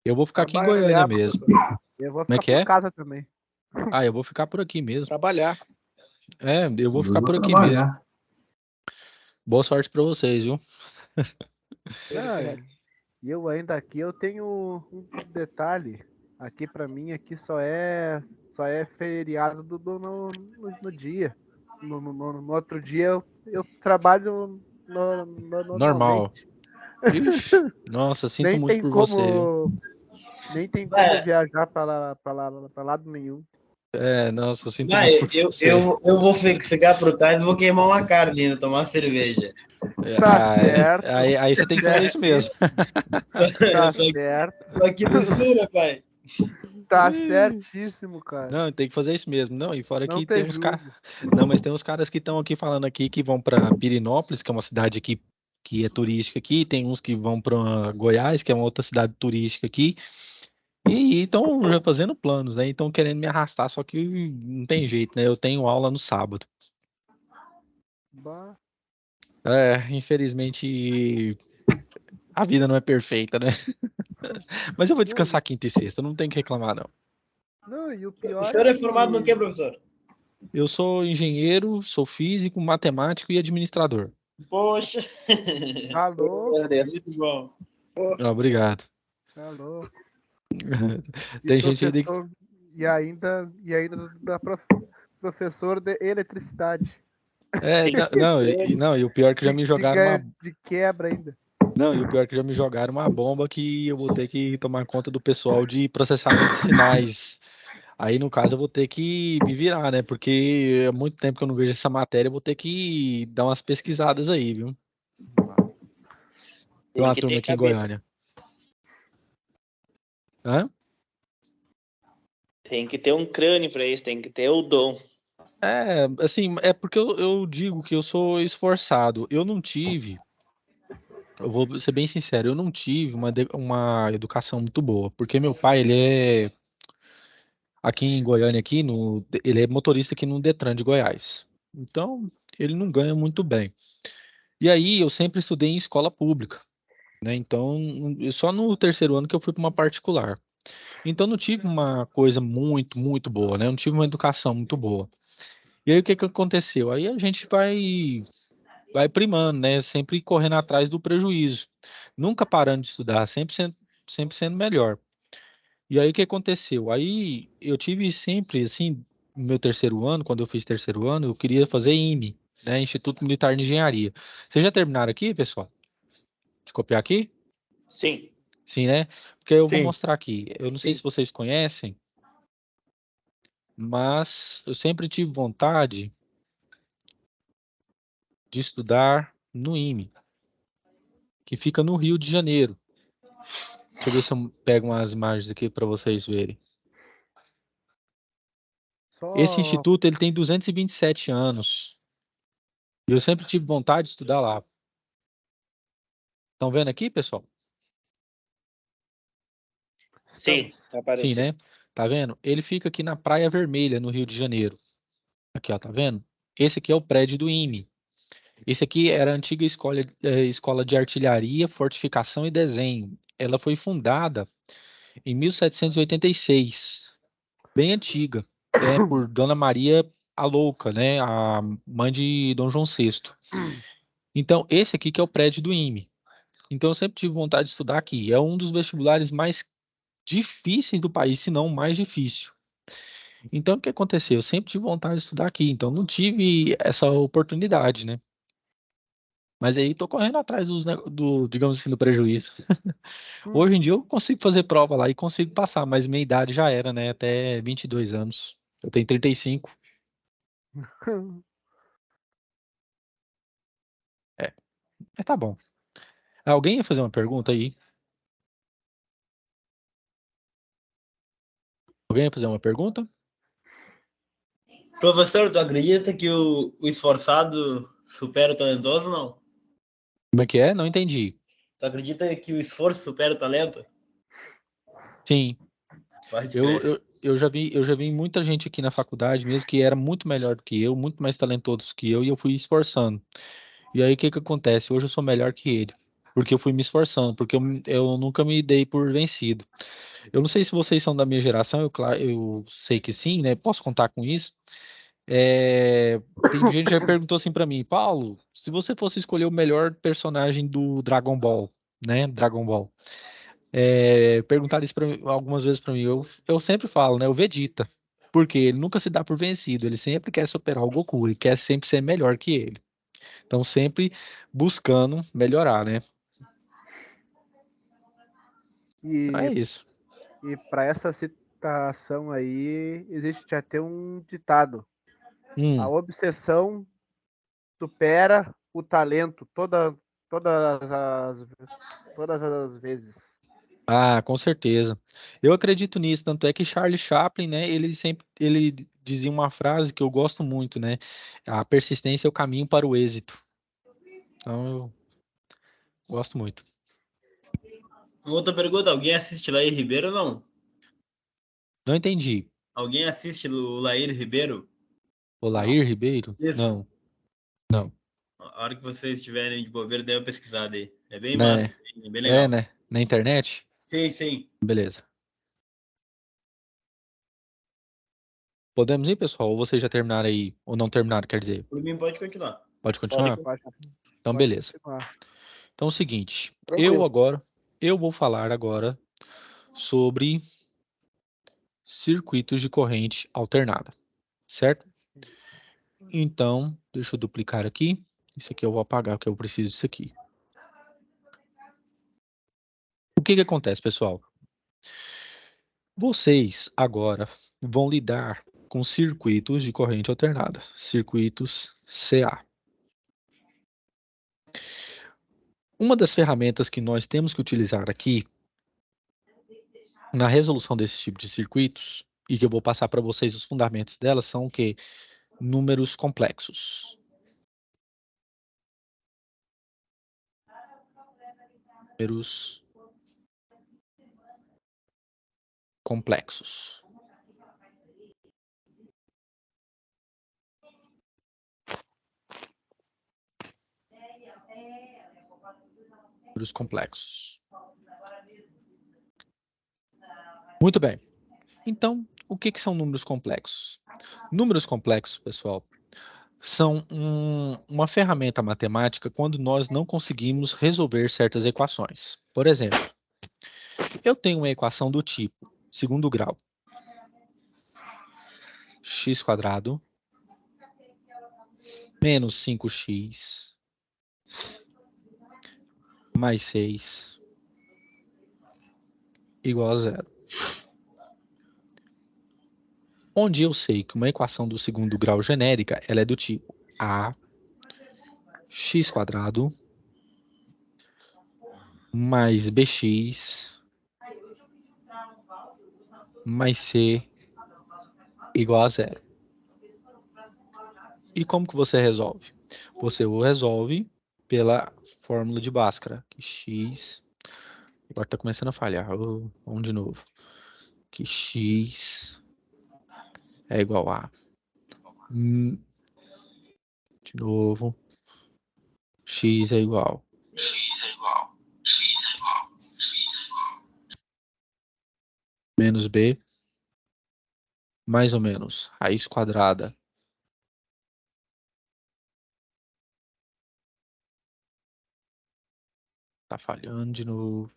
Eu vou ficar aqui em Goiânia trabalhar, mesmo. professor. Eu vou Como é ficar que por é? casa também. Ah, eu vou ficar por aqui mesmo. Trabalhar. É, eu vou Eu ficar vou por aqui mesmo. trabalhar. Boa sorte pra vocês, viu? Não, e eu ainda aqui eu tenho um detalhe. Aqui pra mim aqui só é feriado no dia. No outro dia eu trabalho Normal. normalmente. Ixi, nossa, sinto Nem muito tem por você, viu? nem tem como Mas, viajar pra lado nenhum. É, nossa, eu sinto mas muito por você. eu vou ficar por casa e vou queimar uma carne ainda, tomar cerveja. É, Tá certo, aí você tem que fazer isso mesmo. certíssimo, tá Eu certo, sou aqui do sul, né, pai? tá certíssimo, cara. Não, tem que fazer isso mesmo. Não, e fora Não que tem te uns caras. julgo. Não, mas tem uns caras que estão aqui falando aqui que vão pra Pirinópolis, que é uma cidade aqui que é turística aqui. Tem uns que vão pra Goiás, que é uma outra cidade turística aqui. E estão já fazendo planos, né? Então querendo me arrastar, só que não tem jeito, né? Eu tenho aula no sábado. Bah. É, infelizmente a vida não é perfeita, né? Mas eu vou Não, descansar quinta e sexta, não tem que reclamar, não. não, e o O pior é senhor é formado no que. quê, professor? Eu sou engenheiro, sou físico, matemático e administrador. Poxa. Tá louco, Muito bom. Ah, obrigado. tá louco. E Tem gente aí de... professor, e ainda professor de eletricidade. É, Tem que ser não, crânio. não, e o pior é que já De, me de, jogaram ga- uma. de quebra ainda. Não, e o pior é que já me jogaram uma bomba que eu vou ter que tomar conta do pessoal de processamento de sinais. Aí, no caso, eu vou ter que me virar, né? Porque há muito tempo que eu não vejo essa matéria, eu vou ter que dar umas pesquisadas aí, viu? Tem Tem uma que turma ter aqui em cabeça. Goiânia. Hã? Tem que ter um crânio pra isso, tem que ter o dom. É, assim, é porque eu digo que eu sou esforçado. Eu não tive, eu vou ser bem sincero, eu não tive uma educação muito boa. Porque meu pai, ele é, aqui em Goiânia, ele é motorista aqui no Detran de Goiás. Então, ele não ganha muito bem. E aí, eu sempre estudei em escola pública, né? Então, só no terceiro ano que eu fui para uma particular. Então, não tive uma coisa muito, muito boa, né? Eu não tive uma educação muito boa. E aí, o que que aconteceu? Aí a gente vai primando, né? Sempre correndo atrás do prejuízo. Nunca parando de estudar, sempre sendo melhor. E aí, o que aconteceu? Aí, eu tive sempre, assim, no meu terceiro ano, quando eu fiz terceiro ano, eu queria fazer IME, né? Instituto Militar de Engenharia. Vocês já terminaram aqui, pessoal? De copiar aqui? Sim. Sim, né? Porque eu vou Sim. mostrar aqui. Eu não sei se vocês conhecem, mas eu sempre tive vontade de estudar no IME, que fica no Rio de Janeiro. Deixa eu ver se eu pego umas imagens aqui para vocês verem. Esse Só. instituto ele tem 227 anos. E eu sempre tive vontade de estudar lá. Estão vendo aqui, pessoal? Sim, Estamos. tá Sim, aparecendo. né? Tá vendo? Ele fica aqui na Praia Vermelha, no Rio de Janeiro. Aqui, ó, tá vendo? Esse aqui é o prédio do IME. Esse aqui era a antiga escola de artilharia, fortificação e desenho. Ela foi fundada em 1786, bem antiga, por Dona Maria a Louca, né, a mãe de Dom João VI. Então, esse aqui que é o prédio do IME. Então, eu sempre tive vontade de estudar aqui. É um dos vestibulares mais difíceis do país, se não o mais difícil. Então, o que aconteceu? Eu sempre tive vontade de estudar aqui, então não tive essa oportunidade, né? Mas aí tô correndo atrás digamos assim, do prejuízo. Hum. Hoje em dia eu consigo fazer prova lá e consigo passar, mas minha idade já era, né? Até 22 anos. Eu tenho 35. É, mas tá bom. Alguém ia fazer uma pergunta aí? Alguém ia fazer uma pergunta? Professor, tu acredita que o esforçado supera o talentoso, não? Como é que é? Não entendi. Tu acredita que o esforço supera o talento? Sim, Pode eu, crer. eu, eu já vi muita gente aqui na faculdade mesmo que era muito melhor do que eu, muito mais talentoso que eu, e eu fui esforçando. E aí o que que acontece? Hoje eu sou melhor que ele, porque eu fui me esforçando, porque eu nunca me dei por vencido. Eu não sei se vocês são da minha geração, eu sei que sim, né? Posso contar com isso. Tem gente que já perguntou assim pra mim, Paulo, se você fosse escolher o melhor personagem do Dragon Ball, né? Dragon Ball. Perguntaram isso algumas vezes pra mim. Eu sempre falo, né? O Vegeta. Porque ele nunca se dá por vencido, ele sempre quer superar o Goku, ele quer sempre ser melhor que ele. Então, sempre buscando melhorar, né? Então, E, é isso. e para essa citação aí, existe até um ditado: a Hum. obsessão supera o talento todas as, todas as vezes. Ah, com certeza. Eu acredito nisso, tanto é que Charlie Chaplin, né, ele dizia uma frase que eu gosto muito, né? A persistência é o caminho para o êxito. Então, eu gosto muito. Outra pergunta, alguém assiste Lair Ribeiro ou não? Não entendi. Alguém assiste o Lair Ribeiro? Não. Olair Ribeiro? Isso. Não, não. A hora que vocês estiverem de bobeira, dê uma pesquisada aí. É bem massa, Né? bem É, legal. né? Na internet? Sim, sim. Beleza. Podemos ir, pessoal? Ou vocês já terminaram aí? Ou não terminaram, quer dizer? Por mim, pode continuar. Pode Pode, continuar? pode, Então, pode beleza. continuar. Então, é o seguinte. Tranquilo. Eu vou falar agora sobre circuitos de corrente alternada, certo? Então, deixa eu duplicar aqui. Isso aqui eu vou apagar, porque eu preciso disso aqui. O que que acontece, pessoal? Vocês agora vão lidar com circuitos de corrente alternada, circuitos CA. Uma das ferramentas que nós temos que utilizar aqui na resolução desse tipo de circuitos, e que eu vou passar para vocês os fundamentos delas, são o quê? Números complexos. Números complexos. Números complexos. Muito bem. Então, o que que são números complexos? Números complexos, pessoal, são uma ferramenta matemática quando nós não conseguimos resolver certas equações. Por exemplo, eu tenho uma equação do tipo segundo grau, x quadrado menos 5x mais 6 igual a zero. Onde eu sei que uma equação do segundo grau genérica, ela é do tipo a x quadrado mais bx mais c igual a zero. E como que você resolve? Você o resolve pela fórmula de Bhaskara, que x... Agora está começando a falhar. Vamos de novo. Que x é igual a... De novo. X é igual. Menos b, mais ou menos. Raiz quadrada. Tá falhando de novo.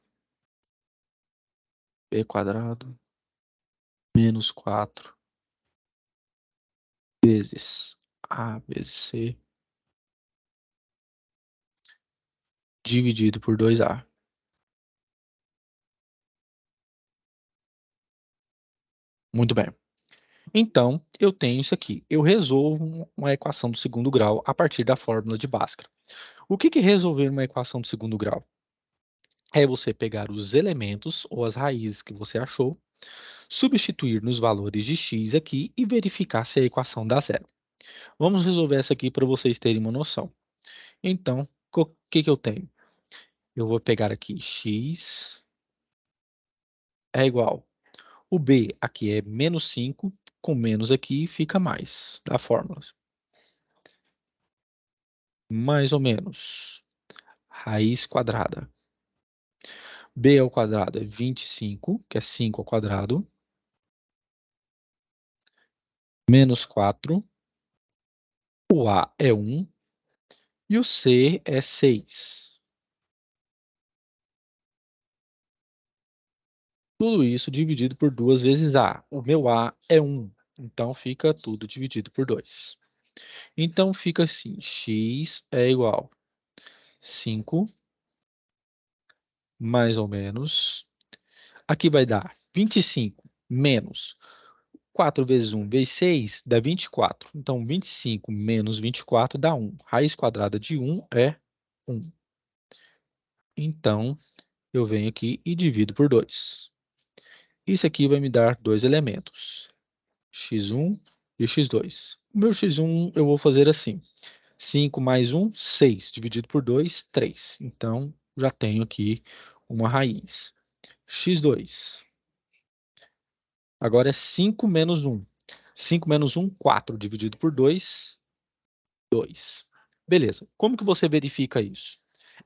B quadrado. Menos 4. vezes A vezes C dividido por 2A. Muito bem. Então, eu tenho isso aqui. Eu resolvo uma equação do segundo grau a partir da fórmula de Bhaskara. O que é resolver uma equação do segundo grau? É você pegar os elementos ou as raízes que você achou, substituir nos valores de x aqui e verificar se a equação dá zero. Vamos resolver essa aqui para vocês terem uma noção. Então, o que eu tenho? Eu vou pegar aqui x é igual. O b aqui é menos 5, com menos aqui fica mais da fórmula. Mais ou menos. Raiz quadrada. B ao quadrado é 25, que é 5 ao quadrado. Menos 4. O A é 1. E o C é 6. Tudo isso dividido por 2 vezes A. O meu A é 1. Então, fica tudo dividido por 2. Então, fica assim. X é igual a 5, mais ou menos. Aqui vai dar 25 menos 4 vezes 1 vezes 6 dá 24. Então, 25 menos 24 dá 1. Raiz quadrada de 1 é 1. Então, eu venho aqui e divido por 2. Isso aqui vai me dar dois elementos, x1 e x2. O meu x1 eu vou fazer assim. 5 mais 1, 6. Dividido por 2, 3. Então, já tenho aqui uma raiz. x2. Agora é 5 menos 1. 5 menos 1, 4. Dividido por 2, 2. Beleza. Como que você verifica isso?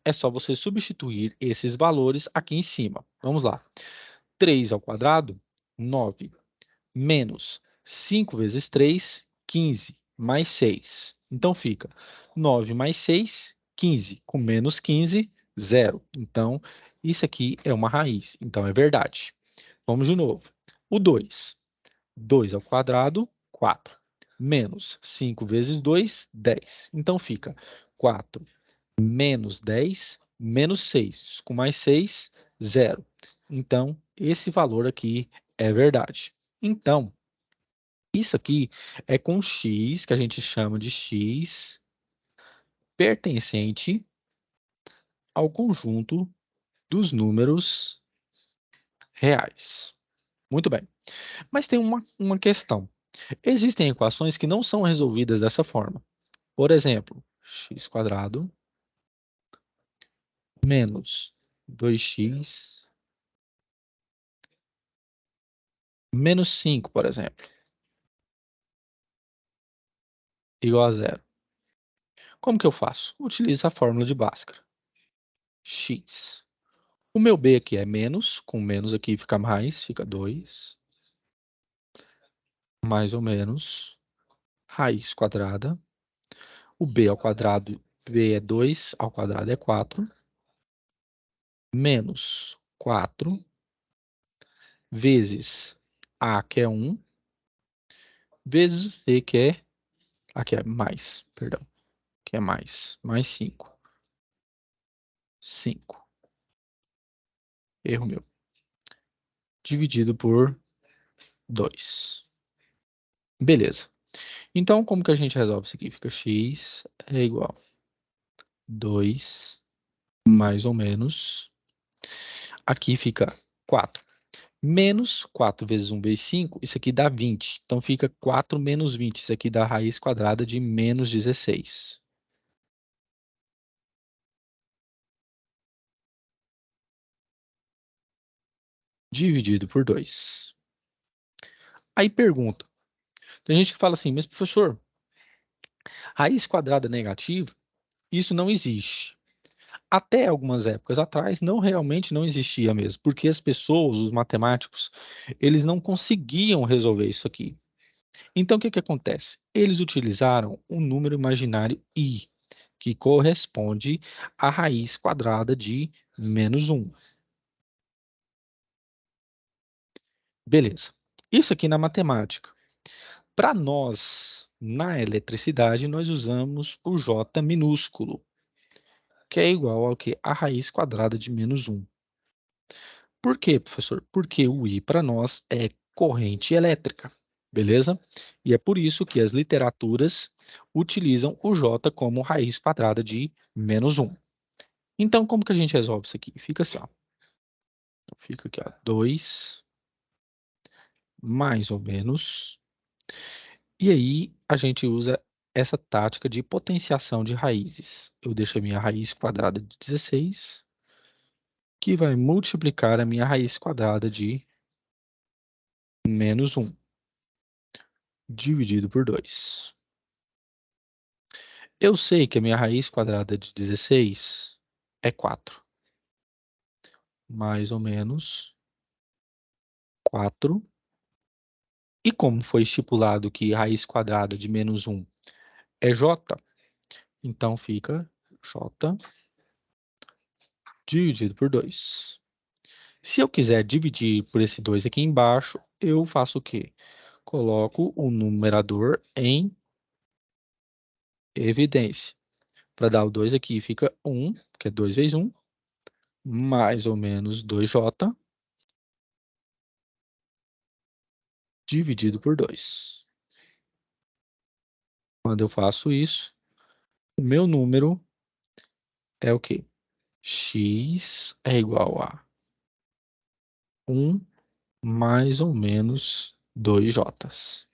É só você substituir esses valores aqui em cima. Vamos lá. 3 ao quadrado, 9. Menos 5 vezes 3, 15. Mais 6. Então, fica 9 mais 6, 15. Com menos 15, 0. Então, isso aqui é uma raiz. Então, é verdade. Vamos de novo. O 2. 2 ao quadrado, 4. Menos 5 vezes 2, 10. Então, fica 4 menos 10, menos 6. Com mais 6, 0. Então, esse valor aqui é verdade. Então, isso aqui é com x, que a gente chama de x pertencente ao conjunto dos números reais. Muito bem. Mas tem uma questão. Existem equações que não são resolvidas dessa forma. Por exemplo, x² menos 2x menos 5, por exemplo, igual a zero. Como que eu faço? Utilizo a fórmula de Bhaskara. X. O meu b aqui é menos, com menos aqui fica mais, fica 2. Mais ou menos. Raiz quadrada. O b ao quadrado, b é 2, ao quadrado é 4. Menos 4 vezes a, que é 1, vezes o c, que é, aqui é mais, perdão, que é mais 5. 5. Erro meu. Dividido por 2. Beleza. Então, como que a gente resolve isso aqui? Fica x é igual a 2, mais ou menos. Aqui fica 4. Menos 4 vezes 1 vezes 5, isso aqui dá 20. Então, fica 4 menos 20. Isso aqui dá a raiz quadrada de menos 16. Dividido por 2. Aí pergunta. Tem gente que fala assim, mas professor, raiz quadrada negativa, isso não existe. Até algumas épocas atrás, realmente não existia mesmo, porque as pessoas, os matemáticos, eles não conseguiam resolver isso aqui. Então, o que acontece? Eles utilizaram um número imaginário i, que corresponde à raiz quadrada de menos 1. Beleza. Isso aqui na matemática. Para nós, Na eletricidade, nós usamos o J minúsculo, que é igual ao que? A raiz quadrada de menos 1. Por quê, professor? Porque o I para nós é corrente elétrica, beleza? E é por isso que as literaturas utilizam o J como raiz quadrada de menos 1. Então, como que a gente resolve isso aqui? Fica assim, ó. Fica aqui, ó. 2 mais ou menos. E aí, a gente usa essa tática de potenciação de raízes. Eu deixo a minha raiz quadrada de 16, que vai multiplicar a minha raiz quadrada de menos 1, dividido por 2. Eu sei que a minha raiz quadrada de 16 é 4. Mais ou menos 4. E como foi estipulado que raiz quadrada de menos 1 é j, então fica j dividido por 2. Se eu quiser dividir por esse 2 aqui embaixo, eu faço o quê? Coloco o numerador em evidência. Para dar o 2 aqui, fica 1, que é 2 vezes 1, mais ou menos 2j, dividido por 2. Quando eu faço isso, o meu número é o quê? X é igual a 1 mais ou menos 2j.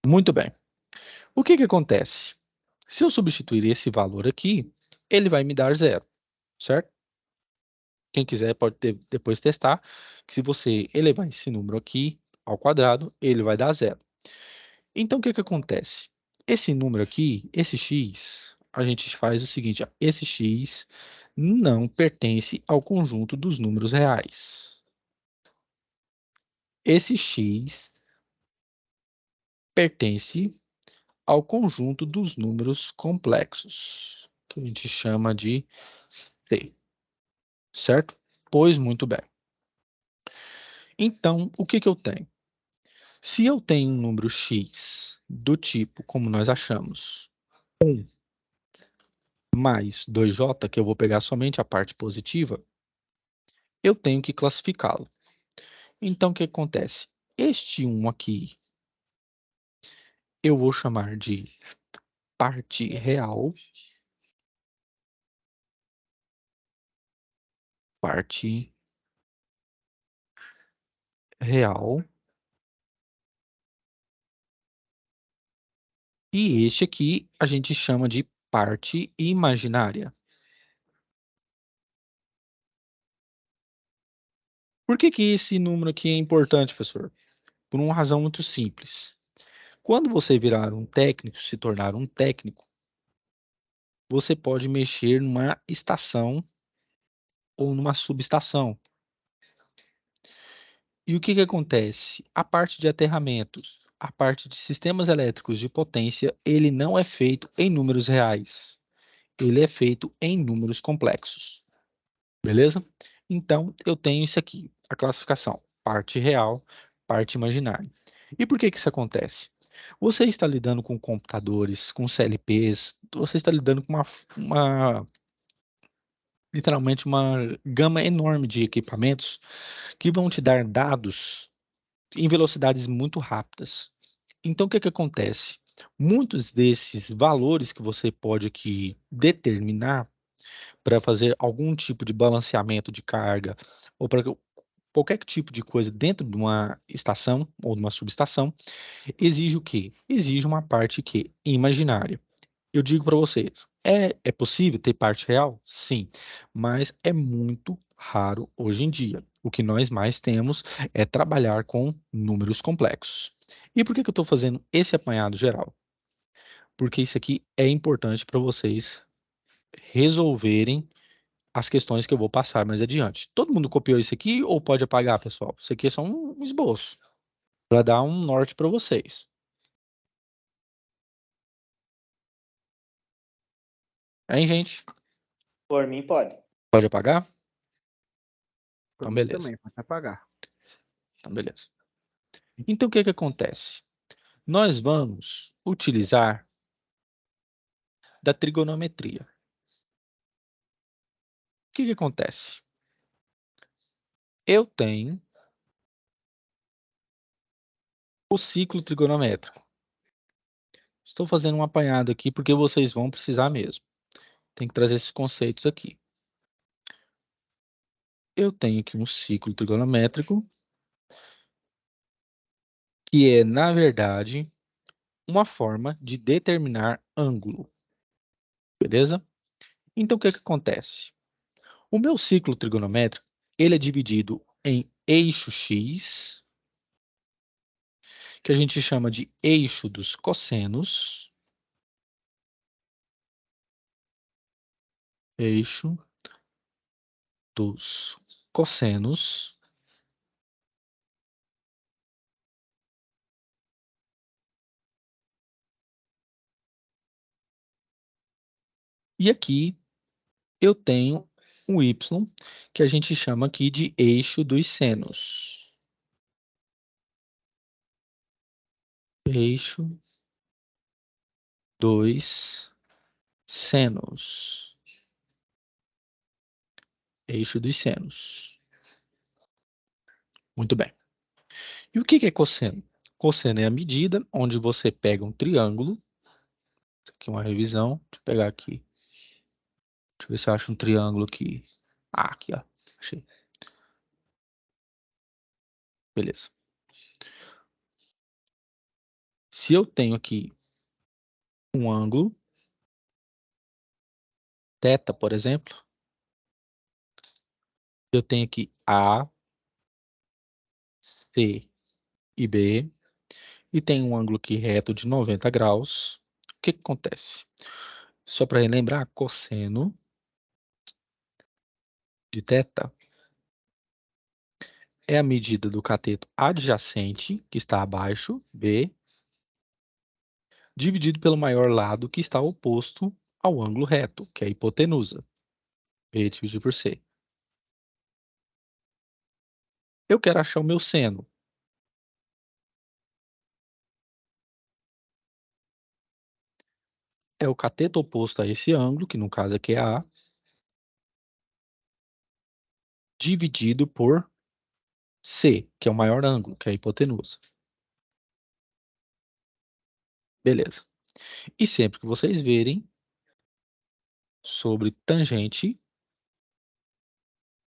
Muito bem. O que que acontece? Se eu substituir esse valor aqui, ele vai me dar 0, certo? Quem quiser pode depois testar, que se você elevar esse número aqui ao quadrado, ele vai dar 0. Então, o que que acontece? Esse número aqui, esse x, a gente faz o seguinte, ó, esse x não pertence ao conjunto dos números reais. Esse x pertence ao conjunto dos números complexos, que a gente chama de C, certo? Pois muito bem. Então, o que que eu tenho? Se eu tenho um número x do tipo, como nós achamos, 1 mais 2j, que eu vou pegar somente a parte positiva, eu tenho que classificá-lo. Então, o que acontece? Este 1 aqui, eu vou chamar de parte real, parte real, e este aqui a gente chama de parte imaginária. Por que que esse número aqui é importante, professor? Por uma razão muito simples. Quando você virar um técnico, se tornar um técnico, você pode mexer numa estação ou numa subestação. E o que que acontece? A parte de aterramentos, a parte de sistemas elétricos de potência, ele não é feito em números reais. Ele é feito em números complexos. Beleza? Então, eu tenho isso aqui, a classificação, parte real, parte imaginária. E por que que isso acontece? Você está lidando com computadores, com CLPs, você está lidando com literalmente uma gama enorme de equipamentos que vão te dar dados em velocidades muito rápidas. Então, o que que acontece? Muitos desses valores que você pode aqui determinar para fazer algum tipo de balanceamento de carga ou para qualquer tipo de coisa dentro de uma estação ou de uma subestação, exige o quê? Exige uma parte que imaginária. Eu digo para vocês, é possível ter parte real? Sim, mas é muito raro hoje em dia. O que nós mais temos é trabalhar com números complexos. E por que que eu estou fazendo esse apanhado geral? Porque isso aqui é importante para vocês resolverem as questões que eu vou passar mais adiante. Todo mundo copiou isso aqui ou pode apagar, pessoal? Isso aqui é só um esboço para dar um norte para vocês. Hein, gente? Por mim, pode. Pode apagar? Por Então, mim beleza. também, pode apagar. Então, beleza. Então, o que que acontece? Nós vamos utilizar da trigonometria. O que acontece? Eu tenho o ciclo trigonométrico. Estou fazendo um apanhado aqui porque vocês vão precisar mesmo. Tem que trazer esses conceitos aqui. Eu tenho aqui um ciclo trigonométrico que é, na verdade, uma forma de determinar ângulo. Beleza? Então, o que acontece? O meu ciclo trigonométrico, ele é dividido em eixo X, que a gente chama de eixo dos cossenos, eixo dos cossenos, e aqui eu tenho o y, que a gente chama aqui de eixo dos senos. Eixo dos senos. Eixo dos senos. Muito bem. E o que é cosseno? Cosseno é a medida onde você pega um triângulo. Isso aqui é uma revisão. Deixa eu pegar aqui. Deixa eu ver se eu acho um triângulo aqui. Ah, aqui, ó. Achei. Beleza. Se eu tenho aqui um ângulo, θ, por exemplo, eu tenho aqui A, C e B, e tenho um ângulo aqui reto de 90 graus. O que acontece? Só para relembrar, cosseno de θ é a medida do cateto adjacente, que está abaixo, B, dividido pelo maior lado, que está oposto ao ângulo reto, que é a hipotenusa, B dividido por C. Eu quero achar o meu seno. É o cateto oposto a esse ângulo, que no caso aqui é A, dividido por C, que é o maior ângulo, que é a hipotenusa. Beleza. E sempre que vocês verem sobre tangente,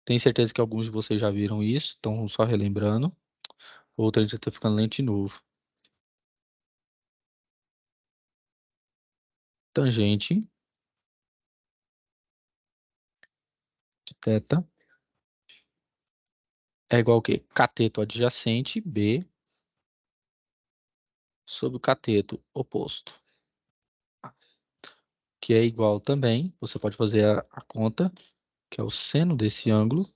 tenho certeza que alguns de vocês já viram isso, estão só relembrando. Outra já está ficando lento de novo. Tangente de θ é igual ao quê? Cateto adjacente, B, sobre o cateto oposto. Que é igual também, você pode fazer a conta, que é o seno desse ângulo,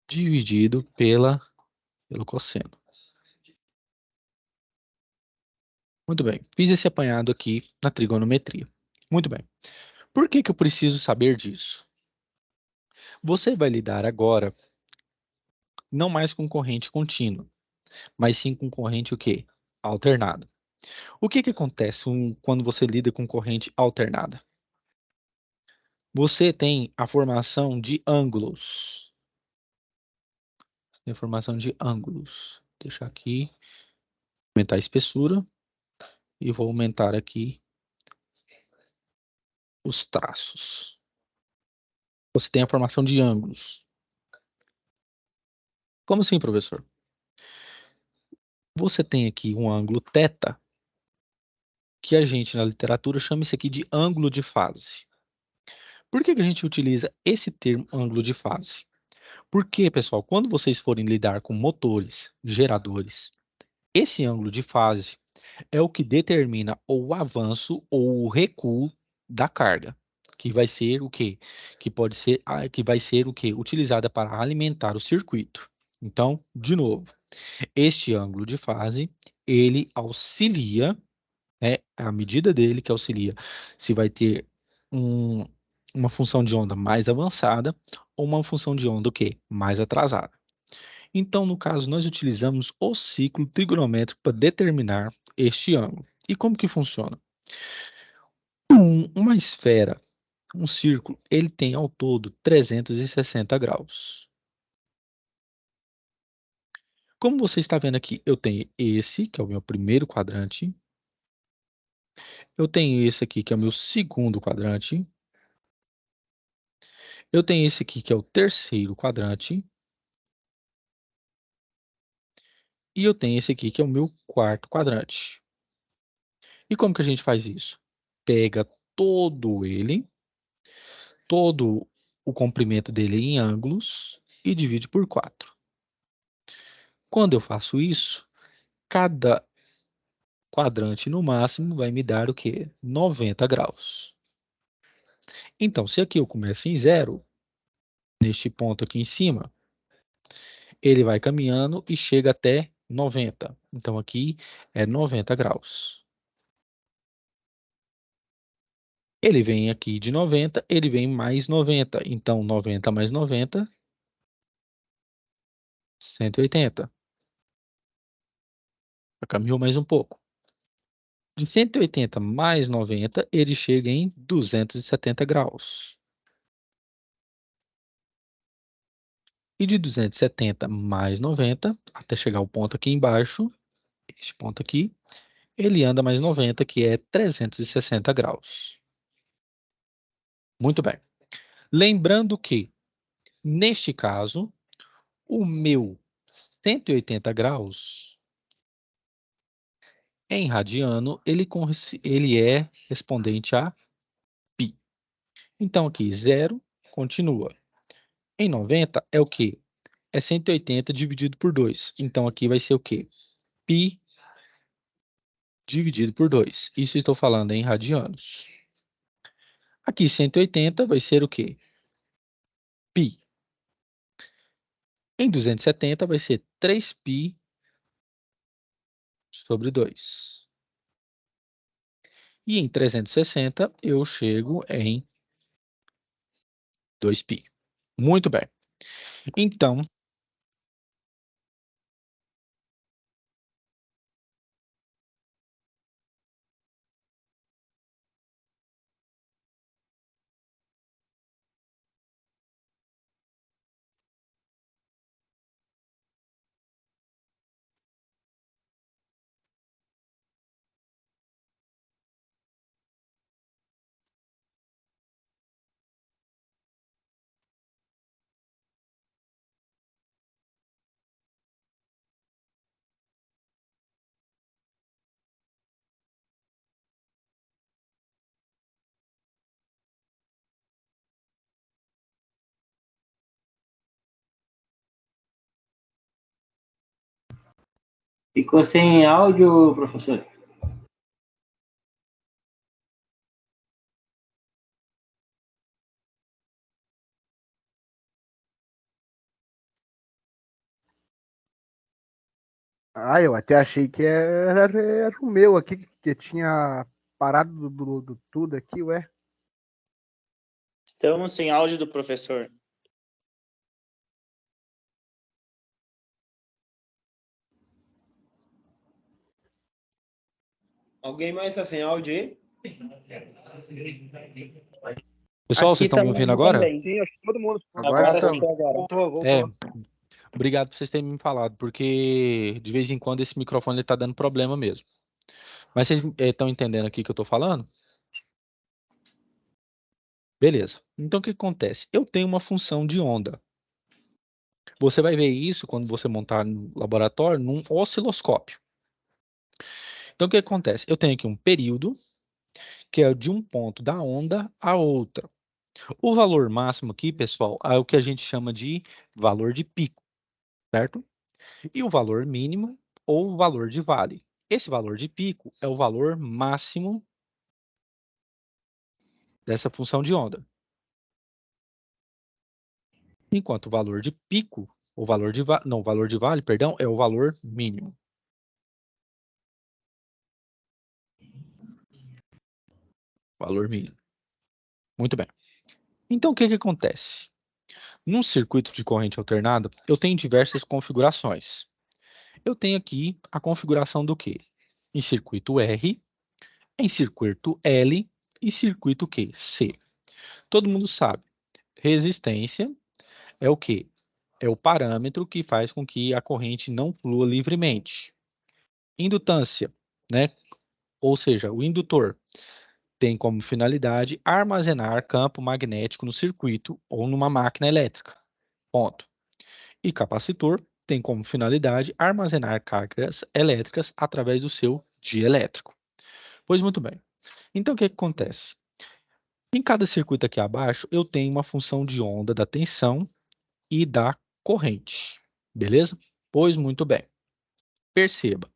dividido pelo cosseno. Muito bem, fiz esse apanhado aqui na trigonometria. Muito bem. Por que eu preciso saber disso? Você vai lidar agora não mais com corrente contínua, mas sim com corrente o quê? Alternada. O que acontece quando você lida com corrente alternada? Você tem a formação de ângulos. Tem a formação de ângulos. Vou deixar aqui, aumentar a espessura e vou aumentar aqui os traços. Você tem a formação de ângulos. Como assim, professor? Você tem aqui um ângulo θ, que a gente na literatura chama isso aqui de ângulo de fase. Por que a gente utiliza esse termo ângulo de fase? Porque, pessoal, quando vocês forem lidar com motores, geradores, esse ângulo de fase é o que determina o avanço ou o recuo da carga, que vai ser o quê? Que vai ser o quê? Utilizada para alimentar o circuito. Então, de novo, este ângulo de fase, ele auxilia, é a medida dele que auxilia se vai ter uma função de onda mais avançada ou uma função de onda o quê? Mais atrasada. Então, no caso, nós utilizamos o ciclo trigonométrico para determinar este ângulo. E como que funciona? Uma esfera, um círculo, ele tem ao todo 360 graus. Como você está vendo aqui, eu tenho esse, que é o meu primeiro quadrante. Eu tenho esse aqui, que é o meu segundo quadrante. Eu tenho esse aqui, que é o terceiro quadrante. E eu tenho esse aqui, que é o meu quarto quadrante. E como que a gente faz isso? Pega todo o comprimento dele em ângulos e divide por 4. Quando eu faço isso, cada quadrante no máximo vai me dar o quê? 90 graus. Então, se aqui eu começo em 0, neste ponto aqui em cima, ele vai caminhando e chega até 90. Então, aqui é 90 graus. Ele vem aqui de 90, ele vem mais 90. Então, 90 mais 90, 180. Caminhou mais um pouco. De 180 mais 90, ele chega em 270 graus. E de 270 mais 90, até chegar ao ponto aqui embaixo, este ponto aqui, ele anda mais 90, que é 360 graus. Muito bem. Lembrando que, neste caso, o meu 180 graus, em radiano, ele é respondente a π. Então, aqui, 0 continua. Em 90 é o quê? É 180 dividido por 2. Então, aqui vai ser o quê? Π dividido por 2. Isso estou falando em radianos. Aqui, 180 vai ser o quê? Π. Em 270 vai ser 3π sobre 2. E em 360 eu chego em 2π. Muito bem. Então, Ficou sem áudio, professor? Ah, eu até achei que era o meu aqui, que tinha parado do tudo aqui, ué. Estamos sem áudio do professor. Alguém mais está sem áudio aí? pessoal, vocês Aqui estão me ouvindo agora? também. Sim, acho que todo mundo. Agora então, sim, agora. voltou. É, obrigado por vocês terem me falado, porque de vez em quando esse microfone está dando problema mesmo. Mas vocês estão entendendo aqui o que eu estou falando? Beleza. Então, o que acontece? Eu tenho uma função de onda. Você vai ver isso quando você montar no laboratório num osciloscópio. Então, o que acontece? Eu tenho aqui um período, que é de um ponto da onda a outra. O valor máximo aqui, pessoal, é o que a gente chama de valor de pico, certo? E o valor mínimo ou o valor de vale. Esse valor de pico é o valor máximo dessa função de onda. Enquanto o valor de pico, o valor de não, o valor de vale, perdão, é o valor mínimo. Valor mínimo. Muito bem. Então, o que que acontece? Num circuito de corrente alternada, eu tenho diversas configurações. Eu tenho aqui a configuração do quê? Em circuito R, em circuito L e circuito Q? C. Todo mundo sabe. Resistência é o quê? É o parâmetro que faz com que a corrente não flua livremente. Indutância, né? Ou seja, o indutor tem como finalidade armazenar campo magnético no circuito ou numa máquina elétrica. Ponto. E capacitor tem como finalidade armazenar cargas elétricas através do seu dielétrico. Pois muito bem. Então, o que acontece? Em cada circuito aqui abaixo, eu tenho uma função de onda da tensão e da corrente. Beleza? Pois muito bem. Perceba.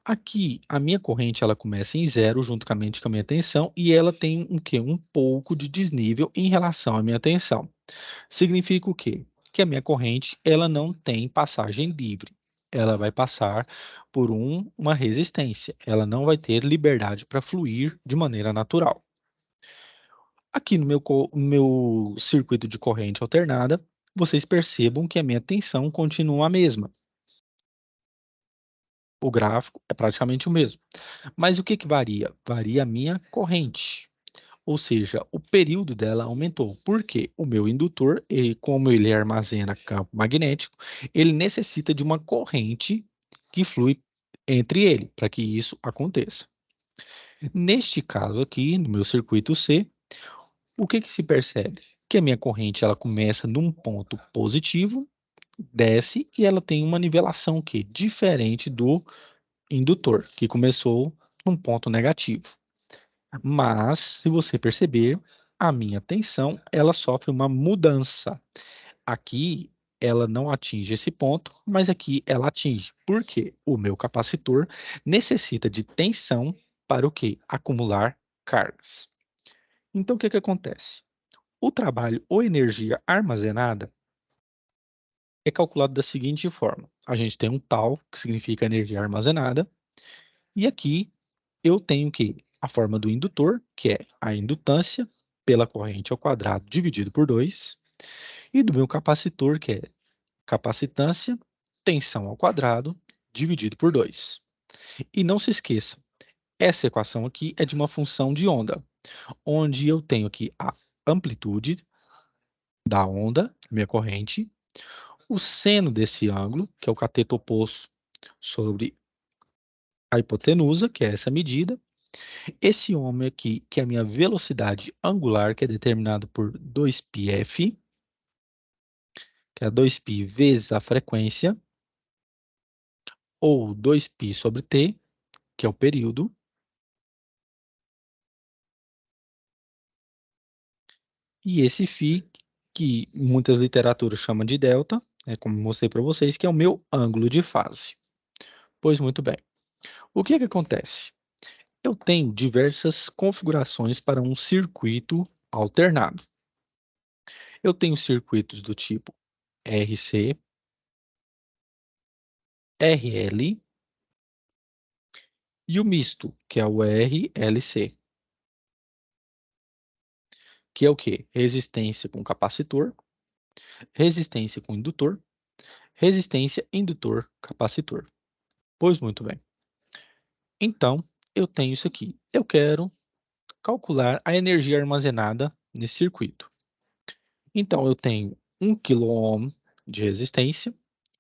Aqui, a minha corrente ela começa em zero, juntamente com a minha tensão, e ela tem um quê? Um pouco de desnível em relação à minha tensão. Significa o quê? Que a minha corrente ela não tem passagem livre. Ela vai passar por uma resistência. Ela não vai ter liberdade para fluir de maneira natural. Aqui no meu circuito de corrente alternada, vocês percebam que a minha tensão continua a mesma. O gráfico é praticamente o mesmo. Mas o que que varia? Varia a minha corrente. Ou seja, o período dela aumentou. Por quê? O meu indutor, como ele armazena campo magnético, ele necessita de uma corrente que flui entre ele, para que isso aconteça. Neste caso aqui, no meu circuito C, o que que se percebe? Que a minha corrente ela começa num ponto positivo, desce e ela tem uma nivelação que diferente do indutor, que começou num ponto negativo. Mas, se você perceber, a minha tensão, ela sofre uma mudança. Aqui, ela não atinge esse ponto, mas aqui ela atinge. Por quê? O meu capacitor necessita de tensão para o quê? Acumular cargas. Então, o que que acontece? O trabalho ou energia armazenada é calculado da seguinte forma. A gente tem um tal, que significa energia armazenada, e aqui eu tenho que a forma do indutor, que é a indutância pela corrente ao quadrado dividido por 2, e do meu capacitor, que é capacitância, tensão ao quadrado dividido por 2. E não se esqueça, essa equação aqui é de uma função de onda, onde eu tenho aqui a amplitude da onda, minha corrente, o seno desse ângulo, que é o cateto oposto sobre a hipotenusa, que é essa medida. Esse ômega aqui, que é a minha velocidade angular, que é determinado por 2πf, que é 2π vezes a frequência, ou 2π sobre t, que é o período. E esse φ, que muitas literaturas chamam de delta, como mostrei para vocês, que é o meu ângulo de fase. Pois muito bem. O que que acontece? Eu tenho diversas configurações para um circuito alternado. Eu tenho circuitos do tipo RC, RL e o misto, que é o RLC, que é o quê? Resistência com capacitor, resistência com indutor, resistência, indutor, capacitor. Pois muito bem. Então, eu tenho isso aqui. Eu quero calcular a energia armazenada nesse circuito. Então, eu tenho 1 kΩ de resistência,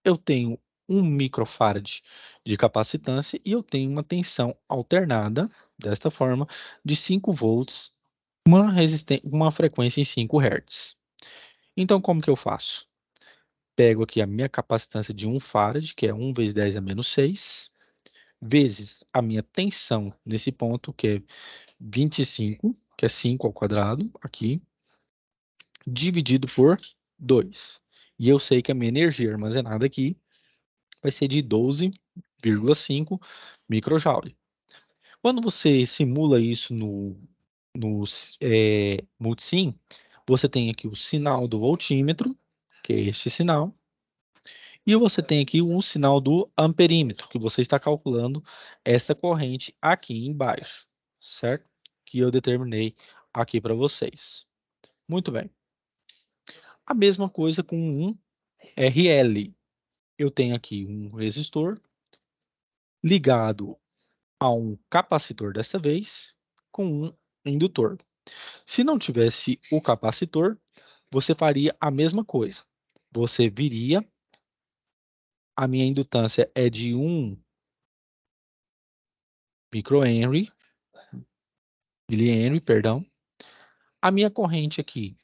eu tenho 1 microfarad de capacitância e eu tenho uma tensão alternada, desta forma, de 5 volts, uma frequência em 5 Hz. Então, como que eu faço? Pego aqui a minha capacitância de 1 farad, que é 1 vezes 10 a menos 6, vezes a minha tensão nesse ponto, que é 25, que é 5 ao quadrado, aqui, dividido por 2. E eu sei que a minha energia armazenada aqui vai ser de 12,5 microjoule. Quando você simula isso no Multisim, você tem aqui o sinal do voltímetro, que é este sinal, e você tem aqui um sinal do amperímetro, que você está calculando esta corrente aqui embaixo, certo? Que eu determinei aqui para vocês. Muito bem. A mesma coisa com um RL. Eu tenho aqui um resistor ligado a um capacitor dessa vez com um indutor. Se não tivesse o capacitor, você faria a mesma coisa. Você viria, a minha indutância é de 1 microhenry, milihenry, perdão. A minha corrente aqui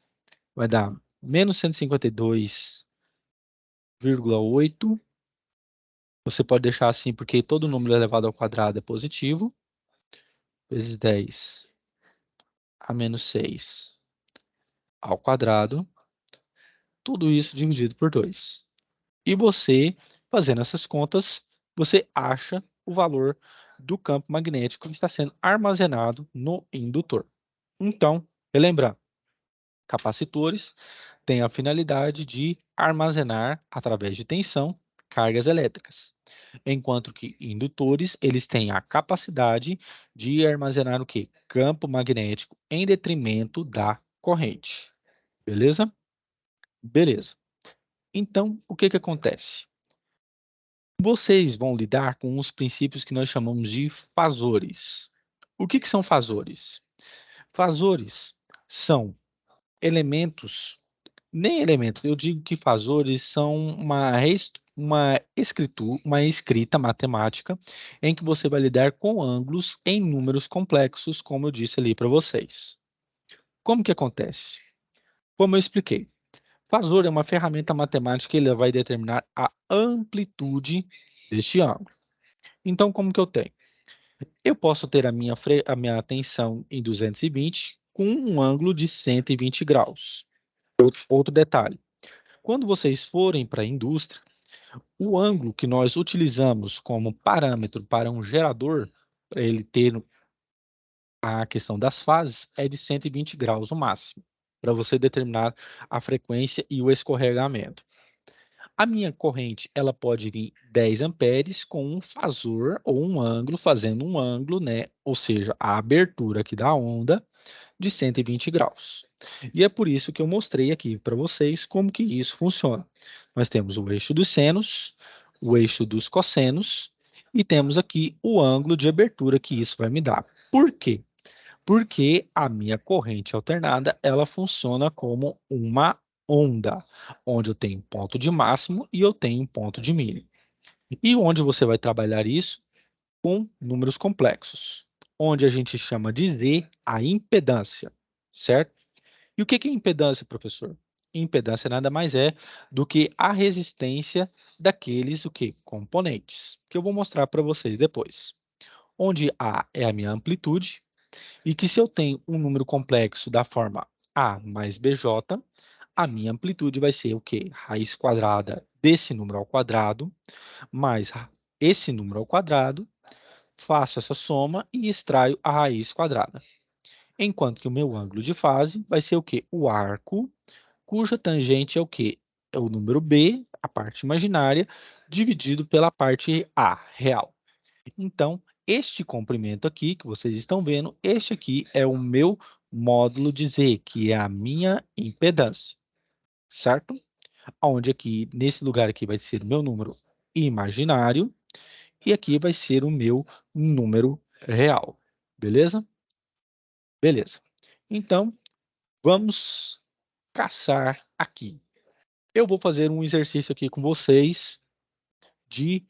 vai dar menos 152,8. Você pode deixar assim porque todo número elevado ao quadrado é positivo. Vezes 10 a menos 6 ao quadrado. Tudo isso dividido por 2. E você, fazendo essas contas, você acha o valor do campo magnético que está sendo armazenado no indutor. Então, relembrar, capacitores têm a finalidade de armazenar, através de tensão, cargas elétricas. Enquanto que indutores, eles têm a capacidade de armazenar o quê? Campo magnético em detrimento da corrente. Beleza? Beleza. Então, o que que acontece? Vocês vão lidar com os princípios que nós chamamos de fasores. O que que são fasores? Fasores são elementos, nem elementos, eu digo que fasores são uma escrita matemática em que você vai lidar com ângulos em números complexos, como eu disse ali para vocês. Como que acontece? Como eu expliquei, fasor é uma ferramenta matemática que ele vai determinar a amplitude deste ângulo. Então, como que eu tenho? Eu posso ter a minha tensão em 220 com um ângulo de 120 graus. Outro detalhe, quando vocês forem para a indústria, o ângulo que nós utilizamos como parâmetro para um gerador, para ele ter a questão das fases, é de 120 graus o máximo, para você determinar a frequência e o escorregamento. A minha corrente, ela pode vir 10 amperes com um fasor ou um ângulo, fazendo um ângulo, né? Ou seja, a abertura aqui da onda de 120 graus. E é por isso que eu mostrei aqui para vocês como que isso funciona. Nós temos o eixo dos senos, o eixo dos cossenos e temos aqui o ângulo de abertura que isso vai me dar. Por quê? Porque a minha corrente alternada, ela funciona como uma onda, onde eu tenho ponto de máximo e eu tenho ponto de mínimo. E onde você vai trabalhar isso? Com números complexos, onde a gente chama de Z a impedância, certo? E o que é impedância, professor? Impedância nada mais é do que a resistência daqueles componentes, que eu vou mostrar para vocês depois. Onde A é a minha amplitude, e que se eu tenho um número complexo da forma A mais BJ, a minha amplitude vai ser o quê? Raiz quadrada desse número ao quadrado, mais esse número ao quadrado, faço essa soma e extraio a raiz quadrada. Enquanto que o meu ângulo de fase vai ser o quê? O arco, cuja tangente é o quê? É o número B, a parte imaginária, dividido pela parte A, real. Então, este comprimento aqui, que vocês estão vendo, este aqui é o meu módulo de Z, que é a minha impedância, certo? Onde aqui, nesse lugar aqui, vai ser o meu número imaginário, e aqui vai ser o meu número real, beleza? Beleza. Então, vamos caçar aqui. Eu vou fazer um exercício aqui com vocês de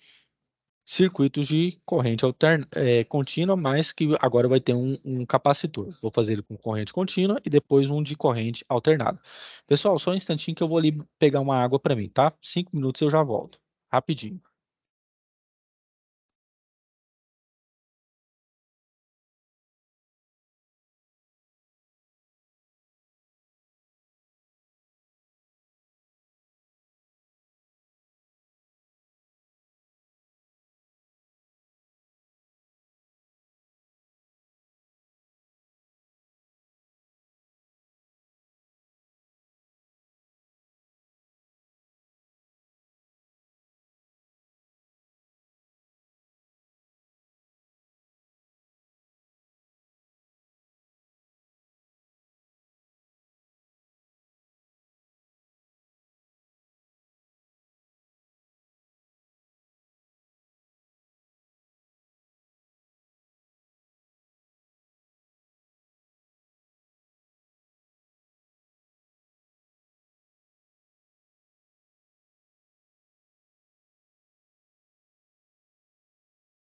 circuitos de corrente contínua, mas que agora vai ter um capacitor. Vou fazer ele com corrente contínua e depois um de corrente alternada. Pessoal, só um instantinho que eu vou ali pegar uma água para mim, tá? 5 minutos eu já volto. Rapidinho.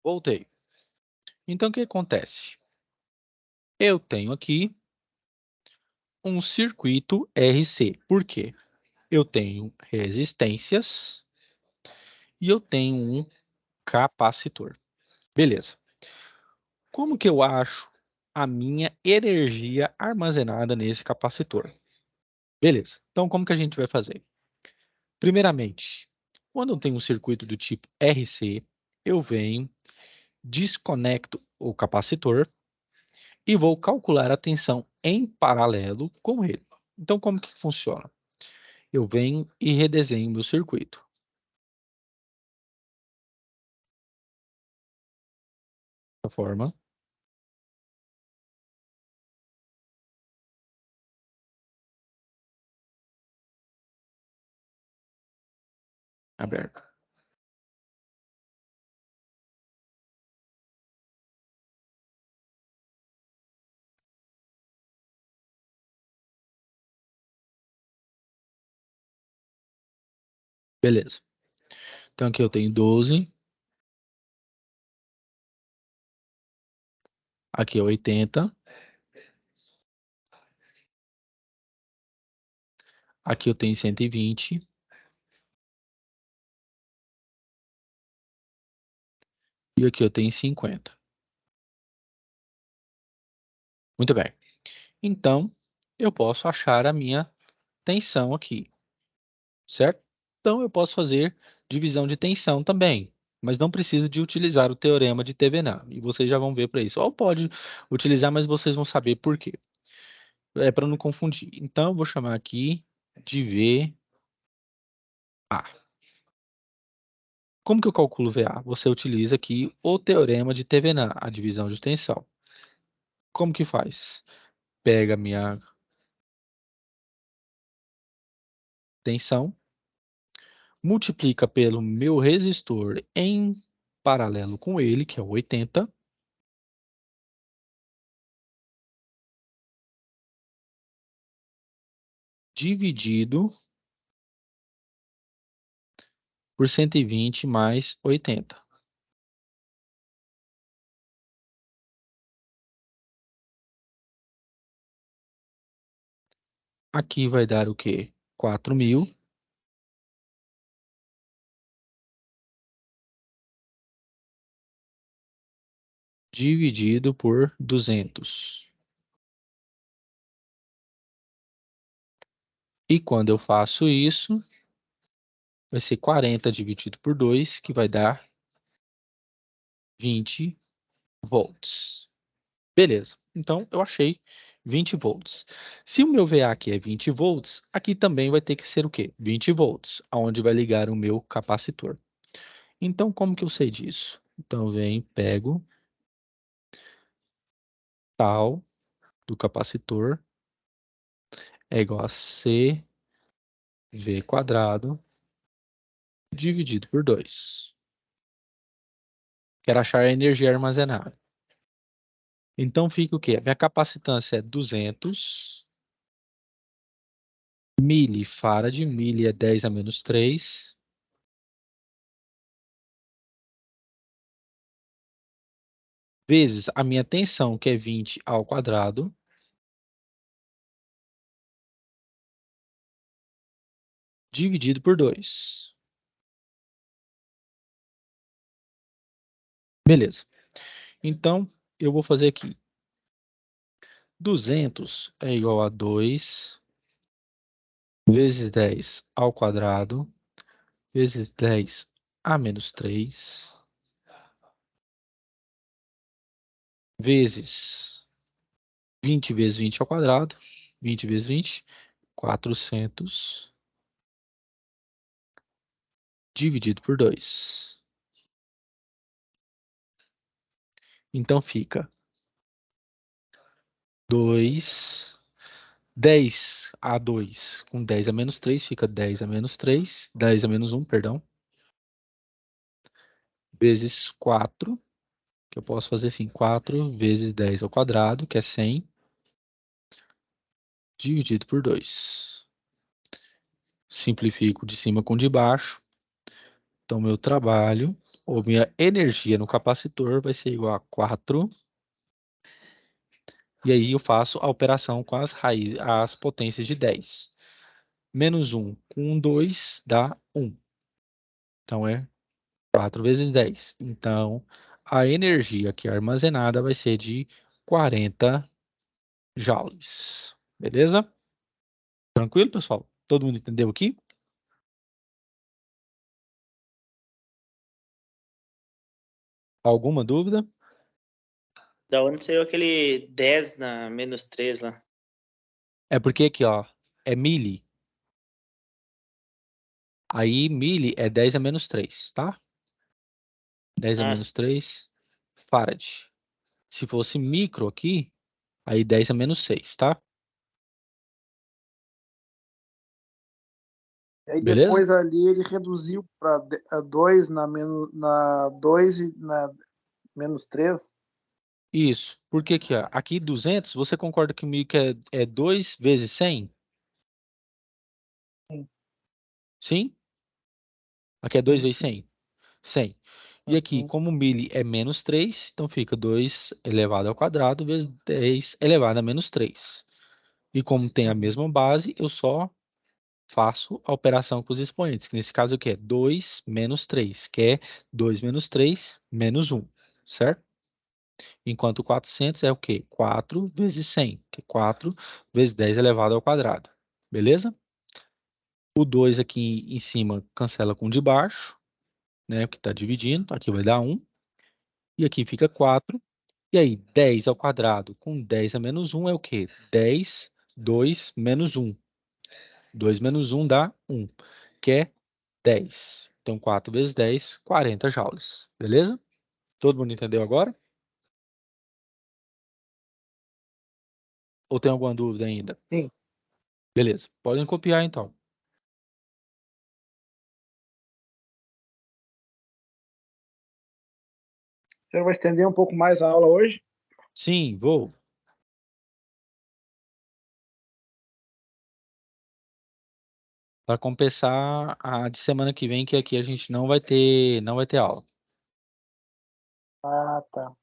Voltei. Então, o que acontece? Eu tenho aqui um circuito RC. Por quê? Eu tenho resistências e eu tenho um capacitor. Beleza. Como que eu acho a minha energia armazenada nesse capacitor? Beleza. Então, como que a gente vai fazer? Primeiramente, quando eu tenho um circuito do tipo RC, eu venho, desconecto o capacitor e vou calcular a tensão em paralelo com ele. Então, como que funciona? Eu venho e redesenho meu circuito. Dessa forma. Aberto. Beleza. Então, aqui eu tenho 12. Aqui é 80. Aqui eu tenho 120. E aqui eu tenho 50. Muito bem. Então, eu posso achar a minha tensão aqui, certo? Então, eu posso fazer divisão de tensão também, mas não preciso de utilizar o teorema de Thevenin. E vocês já vão ver para isso. Ou pode utilizar, mas vocês vão saber por quê. É para não confundir. Então, eu vou chamar aqui de VA. Como que eu calculo VA? Você utiliza aqui o teorema de Thevenin, a divisão de tensão. Como que faz? Pega a minha tensão, multiplica pelo meu resistor em paralelo com ele, que é o 80, dividido por 120 mais 80. Aqui vai dar o quê? 4.000. Dividido por 200. E quando eu faço isso, vai ser 40 dividido por 2, que vai dar 20 volts. Beleza. Então, eu achei 20 volts. Se o meu VA aqui é 20 volts, aqui também vai ter que ser o quê? 20 volts, aonde vai ligar o meu capacitor. Então, como que eu sei disso? Então, eu venho, pego tal do capacitor é igual a CV quadrado dividido por 2. Quero achar a energia armazenada. Então, fica o quê? A minha capacitância é 200 milifarad, mili é 10 a menos 3, vezes a minha tensão, que é 20 ao quadrado, dividido por 2. Beleza. Então, eu vou fazer aqui. 200 é igual a 2 vezes 10 ao quadrado, vezes 10 a menos 3, vezes 20 vezes 20 ao quadrado, 20 vezes 20, 400, dividido por 2. Então, fica 2, 10 a 2, com 10 a menos 3, fica 10 a menos 3, 10 a menos 1, perdão, vezes 4, que eu posso fazer assim, 4 vezes 10 ao quadrado, que é 100, dividido por 2. Simplifico de cima com de baixo. Então, meu trabalho ou minha energia no capacitor vai ser igual a 4. E aí eu faço a operação com as potências de 10. Menos 1 com 2 dá 1. Então é 4 vezes 10. Então a energia aqui armazenada vai ser de 40 joules. Beleza? Tranquilo, pessoal? Todo mundo entendeu aqui? Alguma dúvida? Da onde saiu aquele 10 na menos 3 lá? É porque aqui, ó, é milli. Aí milli é 10 a menos 3, tá? 10 a Ah, menos 3 farad. Se fosse micro aqui, aí 10 a menos 6, tá? Aí Beleza? depois ali ele reduziu para 2 na 2 e na menos 3. Isso. Porque aqui, ó, aqui 200, você concorda comigo que é 2 vezes 100? Sim. Sim? Aqui é 2 vezes 100? 100. E aqui, Uhum. como milli é menos 3, então fica 2 elevado ao quadrado vezes 10 elevado a menos 3. E como tem a Uhum. mesma base, eu só faço a operação com os expoentes, que nesse caso aqui é 2 menos 3, que é 2 menos 3 menos 1, certo? Enquanto 400 é o quê? 4 vezes 100, que é 4 vezes 10 elevado ao quadrado. Beleza? O 2 aqui em cima cancela com o de baixo, né? Que está dividindo. Aqui vai dar 1. E aqui fica 4. E aí, 10 ao quadrado com 10 a menos 1 é o quê? 10, 2 menos 1. 2 menos 1 dá 1, que é 10. Então, 4 vezes 10, 40 joules. Beleza? Todo mundo entendeu agora? Ou tem alguma dúvida ainda? Sim. Beleza. Podem copiar então. O senhor vai estender um pouco mais a aula hoje? Sim, vou. Para compensar a de semana que vem, que aqui a gente não vai ter aula. Ah, tá.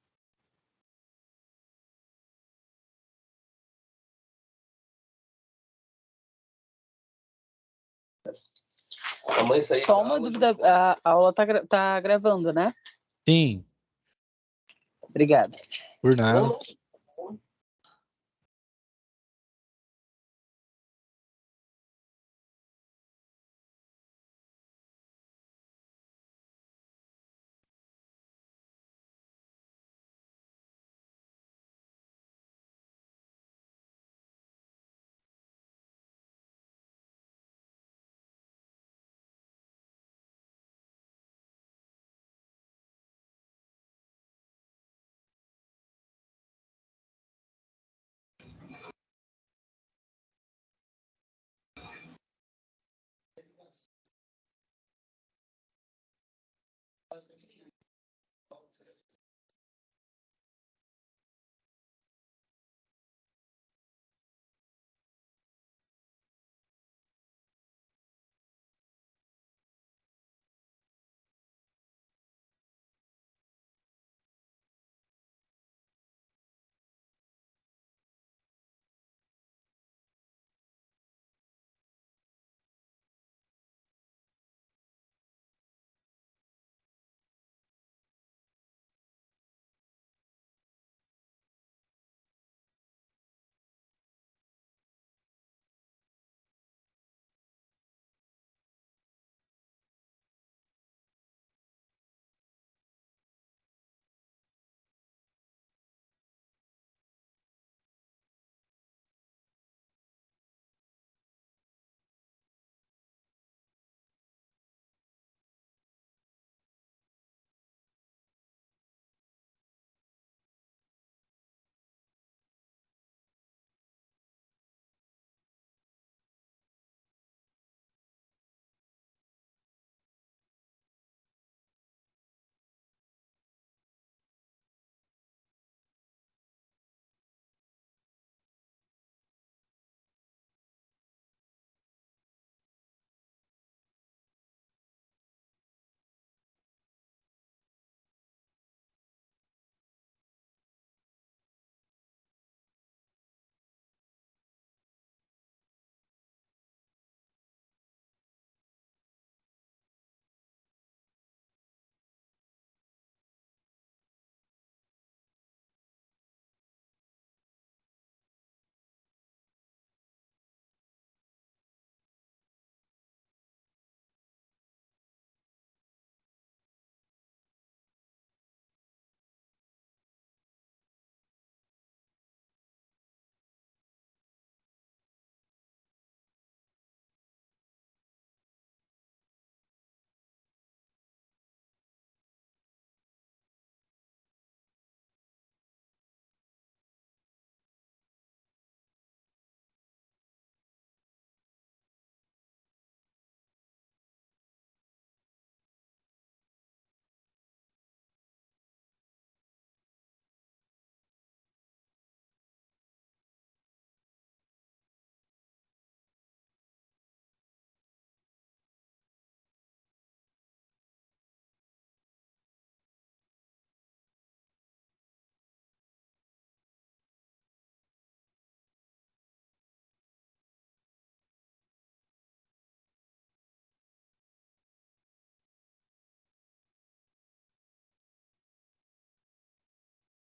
Só uma dúvida, a aula tá gravando, né? Sim, Obrigada. por nada.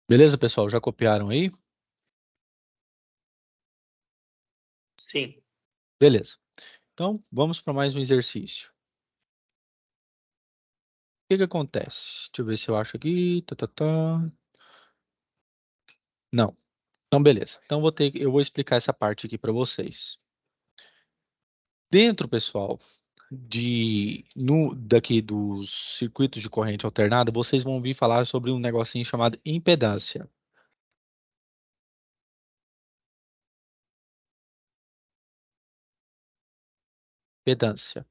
Beleza, pessoal? Já copiaram aí? Sim. Beleza. Então, vamos para mais um exercício. O que que acontece? Deixa eu ver se eu acho aqui. Não. Então, beleza. Então, eu vou explicar essa parte aqui para vocês. Dentro, pessoal, daqui dos circuitos de corrente alternada, vocês vão ouvir falar sobre um negocinho chamado impedância. Impedância.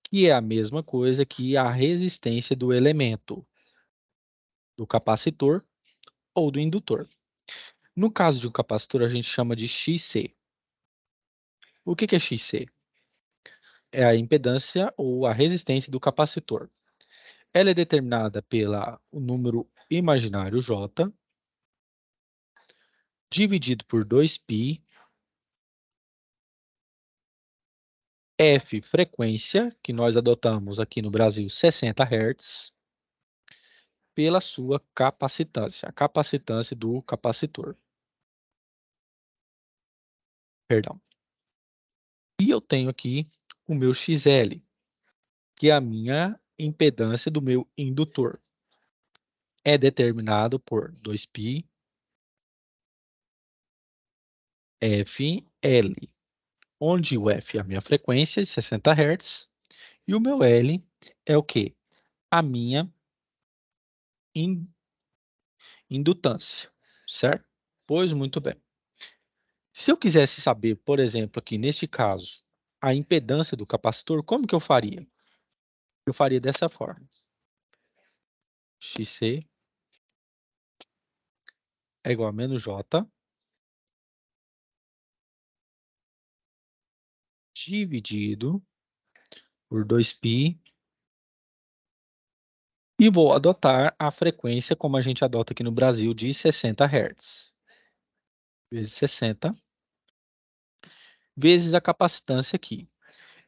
Que é a mesma coisa que a resistência do elemento, do capacitor ou do indutor. No caso de um capacitor, a gente chama de XC. O que que é XC? É a impedância ou a resistência do capacitor. Ela é determinada pelo número imaginário J, dividido por 2π, F, frequência, que nós adotamos aqui no Brasil, 60 Hz, pela sua capacitância, a capacitância do capacitor. Perdão. E eu tenho aqui o meu XL, que é a minha impedância do meu indutor. É determinado por 2π FL, onde o F é a minha frequência, 60 Hz, e o meu L é o quê? A minha indutância, certo? Pois muito bem. Se eu quisesse saber, por exemplo, aqui neste caso, a impedância do capacitor, como que eu faria? Eu faria dessa forma. XC é igual a menos J dividido por 2π e vou adotar a frequência como a gente adota aqui no Brasil de 60 Hz. Vezes 60 vezes a capacitância aqui.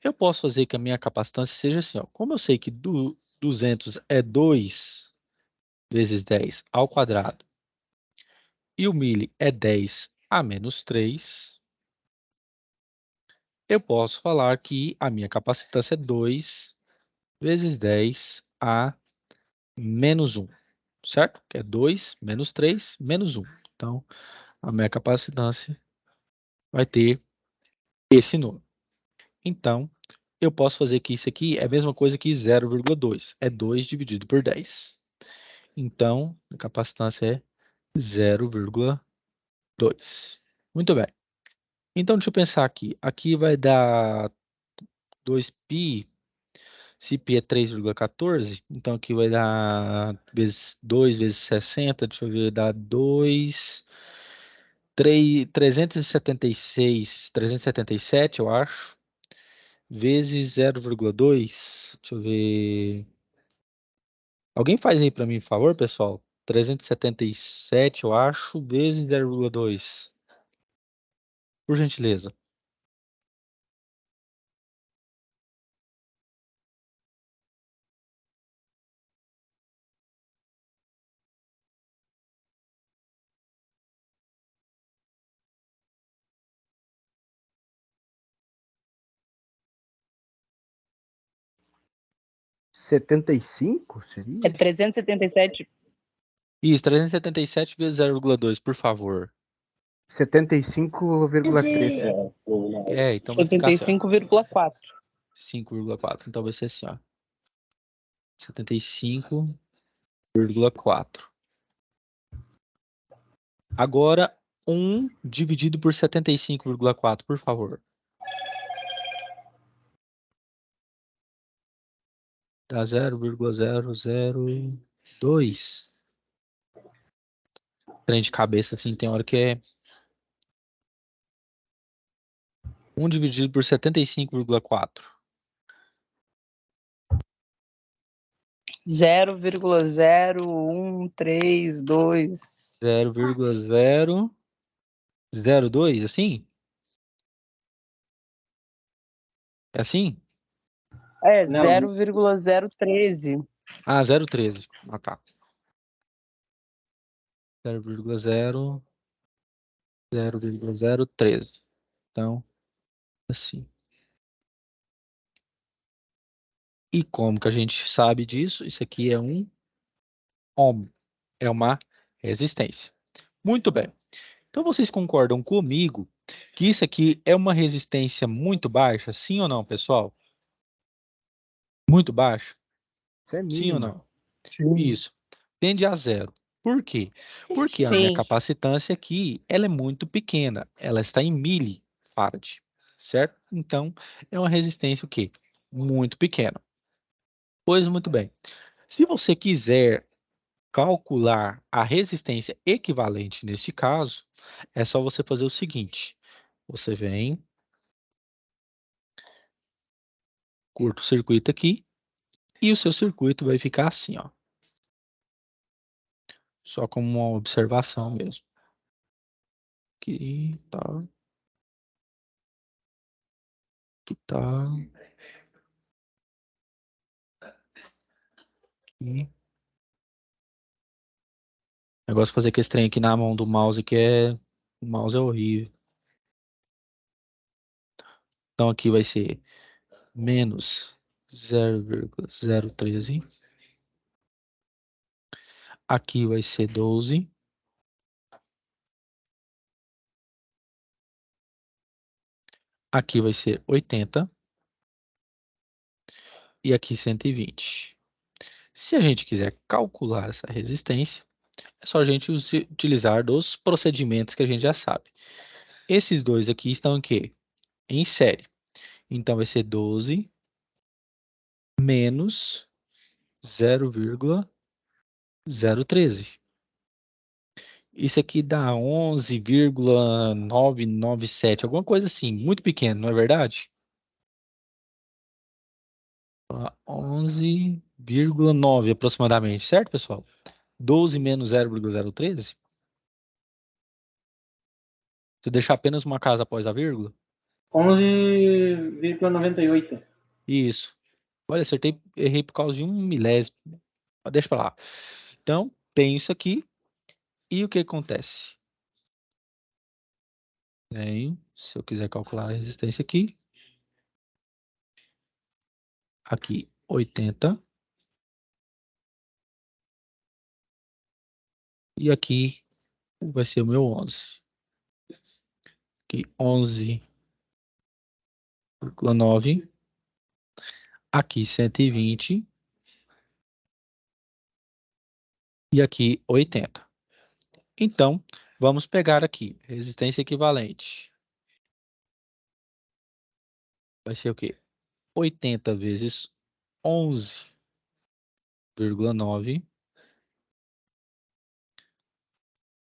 Eu posso fazer que a minha capacitância seja assim, ó. Como eu sei que 200 é 2 vezes 10 ao quadrado e o mili é 10 a menos 3, eu posso falar que a minha capacitância é 2 vezes 10 a menos 1, certo? Que é 2 menos 3 menos 1. Então, a minha capacitância vai ter esse número. Então, eu posso fazer que isso aqui é a mesma coisa que 0,2. É 2 dividido por 10. Então, a capacitância é 0,2. Muito bem. Então, deixa eu pensar aqui. Aqui vai dar 2π. Se π é 3,14, então aqui vai dar 2 vezes 60, deixa eu ver, dá 377, eu acho, vezes 0,2, deixa eu ver. Alguém faz aí para mim, por favor, pessoal? 377, eu acho, vezes 0,2. Por gentileza. R$75 seria? É 377. Isso, 377 vezes 0,2, por favor. 75,3. Então vai ficar assim, ó, 75,4. 5,4. Então vai ser assim, ó. 75,4. Agora, 1 dividido por 75,4, por favor. Dá 0,002. Trem de cabeça, assim, tem hora que é 1 dividido por 75,4. 0,0132. 0,002, assim? É assim? É, Não. 0,013. Ah, 0,13. Ah, tá. 0,013. Então, assim. E como que a gente sabe disso? Isso aqui é um ohm, é uma resistência. Muito bem. Então vocês concordam comigo que isso aqui é uma resistência muito baixa? Sim ou não, pessoal? Muito baixa? Isso é Sim ou mínima. não? Sim. Isso. Tende a zero. Por quê? Porque a minha Sim. capacitância aqui, ela é muito pequena. Ela está em milifarad, certo? Então, é uma resistência o quê? Muito pequena. Pois muito bem. Se você quiser calcular a resistência equivalente nesse caso, é só você fazer o seguinte. Você vem, curta o circuito aqui, e o seu circuito vai ficar assim, ó. Só como uma observação mesmo. Aqui tá. Aqui tá. Aqui. Eu gosto de fazer com esse trem aqui na mão do mouse, que é. O mouse é horrível. Então aqui vai ser menos 0,013. Aqui vai ser 12. Aqui vai ser 80. E aqui 120. Se a gente quiser calcular essa resistência, é só a gente utilizar dos procedimentos que a gente já sabe. Esses dois aqui estão em quê? Em série. Então vai ser 12 menos 0,013. Isso aqui dá 11,997, alguma coisa assim, muito pequeno, não é verdade? 11,9 aproximadamente, certo, pessoal? 12 menos 0,013. Se deixar apenas uma casa após a vírgula? 11,98. Isso. Olha, acertei, errei por causa de um milésimo. Mas deixa pra lá. Então, tem isso aqui. E o que acontece? Se eu quiser calcular a resistência aqui. Aqui, 80. E aqui vai ser o meu 11. Aqui, 11,9. Aqui, 120. E aqui, 80. Então, vamos pegar aqui. Resistência equivalente. Vai ser o quê? 80 vezes 11,9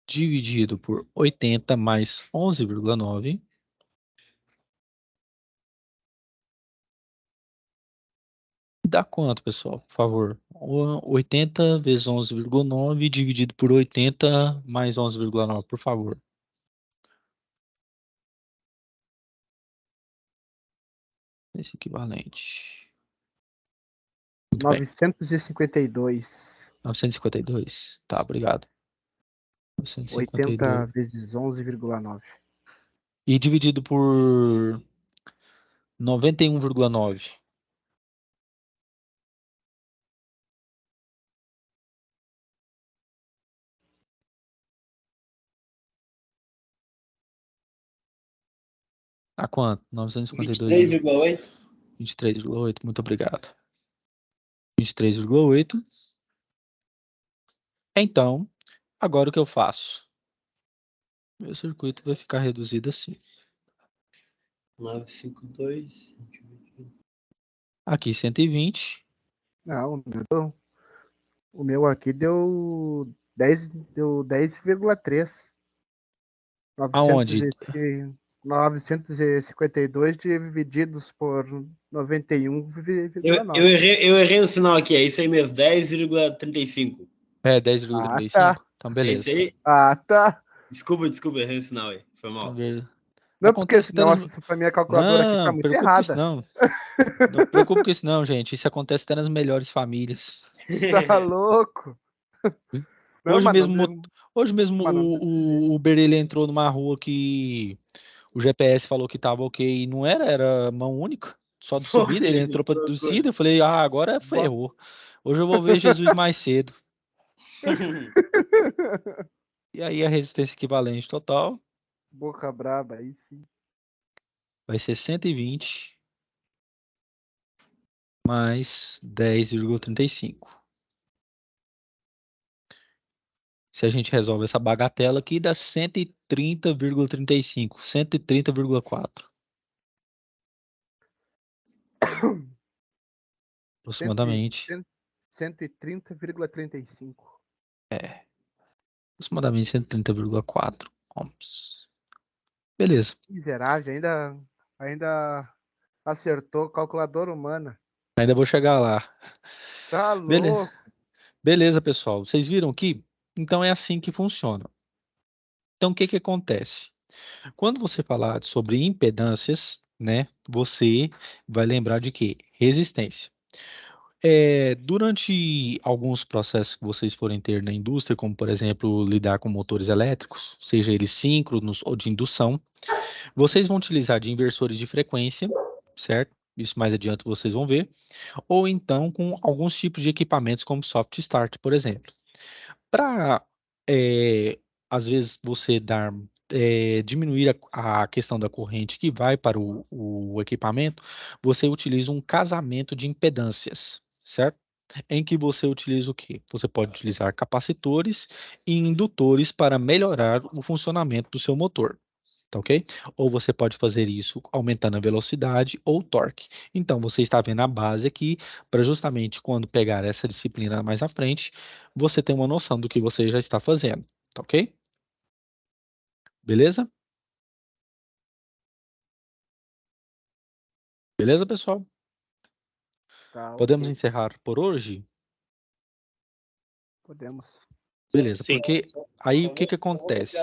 dividido por 80 mais 11,9 dá quanto, pessoal? Por favor. 80 vezes 11,9 dividido por 80 mais 11,9, por favor. Esse equivalente. Muito bem. 952. 952. Tá, obrigado. 80 952. vezes 11,9. E dividido por 91,9. A quanto? 952. 23,8. 23,8. Muito obrigado. 23,8. Então, agora o que eu faço? Meu circuito vai ficar reduzido assim. 952. Aqui 120. Não, o meu aqui deu 10,3. Aonde? 952 divididos por 91,9. Eu errei o sinal aqui, é isso aí mesmo, 10,35. É, Ah, 10,35. tá. Então, É beleza. isso aí? Ah, tá. Desculpa, errei o sinal aí. Foi mal. Então, beleza. Não, porque Acontece senão até a minha calculadora aqui tá Não, muito preocupe com isso errada. não. Não preocupe com isso não, gente. Isso acontece até nas melhores famílias. Tá louco? Não, Hoje mano, mesmo, hoje mesmo mano, o Uber ele entrou numa rua que o GPS falou que tava ok e não era mão única, só de subida. Ele entrou pra descida. Eu falei, agora ferrou. Hoje eu vou ver Jesus mais cedo. E aí a resistência equivalente total boca braba, aí sim. vai ser 120 mais 10,35. Se a gente resolve essa bagatela aqui, dá 130,35, 130,4 aproximadamente. 130,35. Aproximadamente 130,4 ohms. Beleza. Miserável, ainda acertou calculadora humana. Ainda vou chegar lá. Tá Beleza. louco. Beleza, pessoal. Vocês viram aqui? Então é assim que funciona. Então o que que acontece? Quando você falar sobre impedâncias, né, você vai lembrar de quê? Resistência. Durante alguns processos que vocês forem ter na indústria, como por exemplo lidar com motores elétricos, seja eles síncronos ou de indução, vocês vão utilizar de inversores de frequência, certo? Isso mais adiante vocês vão ver. Ou então com alguns tipos de equipamentos como soft start, por exemplo. Para, às vezes, você diminuir a questão da corrente que vai para o equipamento, você utiliza um casamento de impedâncias, certo? Em que você utiliza o quê? Você pode utilizar capacitores e indutores para melhorar o funcionamento do seu motor. Tá ok? Ou você pode fazer isso aumentando a velocidade ou torque. Então, você está vendo a base aqui, para justamente quando pegar essa disciplina mais à frente, você ter uma noção do que você já está fazendo. Tá ok? Beleza? Beleza, pessoal? Tá, Podemos ok. encerrar por hoje? Podemos. Beleza, Sim. porque aí o que que acontece?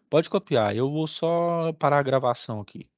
Pode copiar, eu vou só parar a gravação aqui.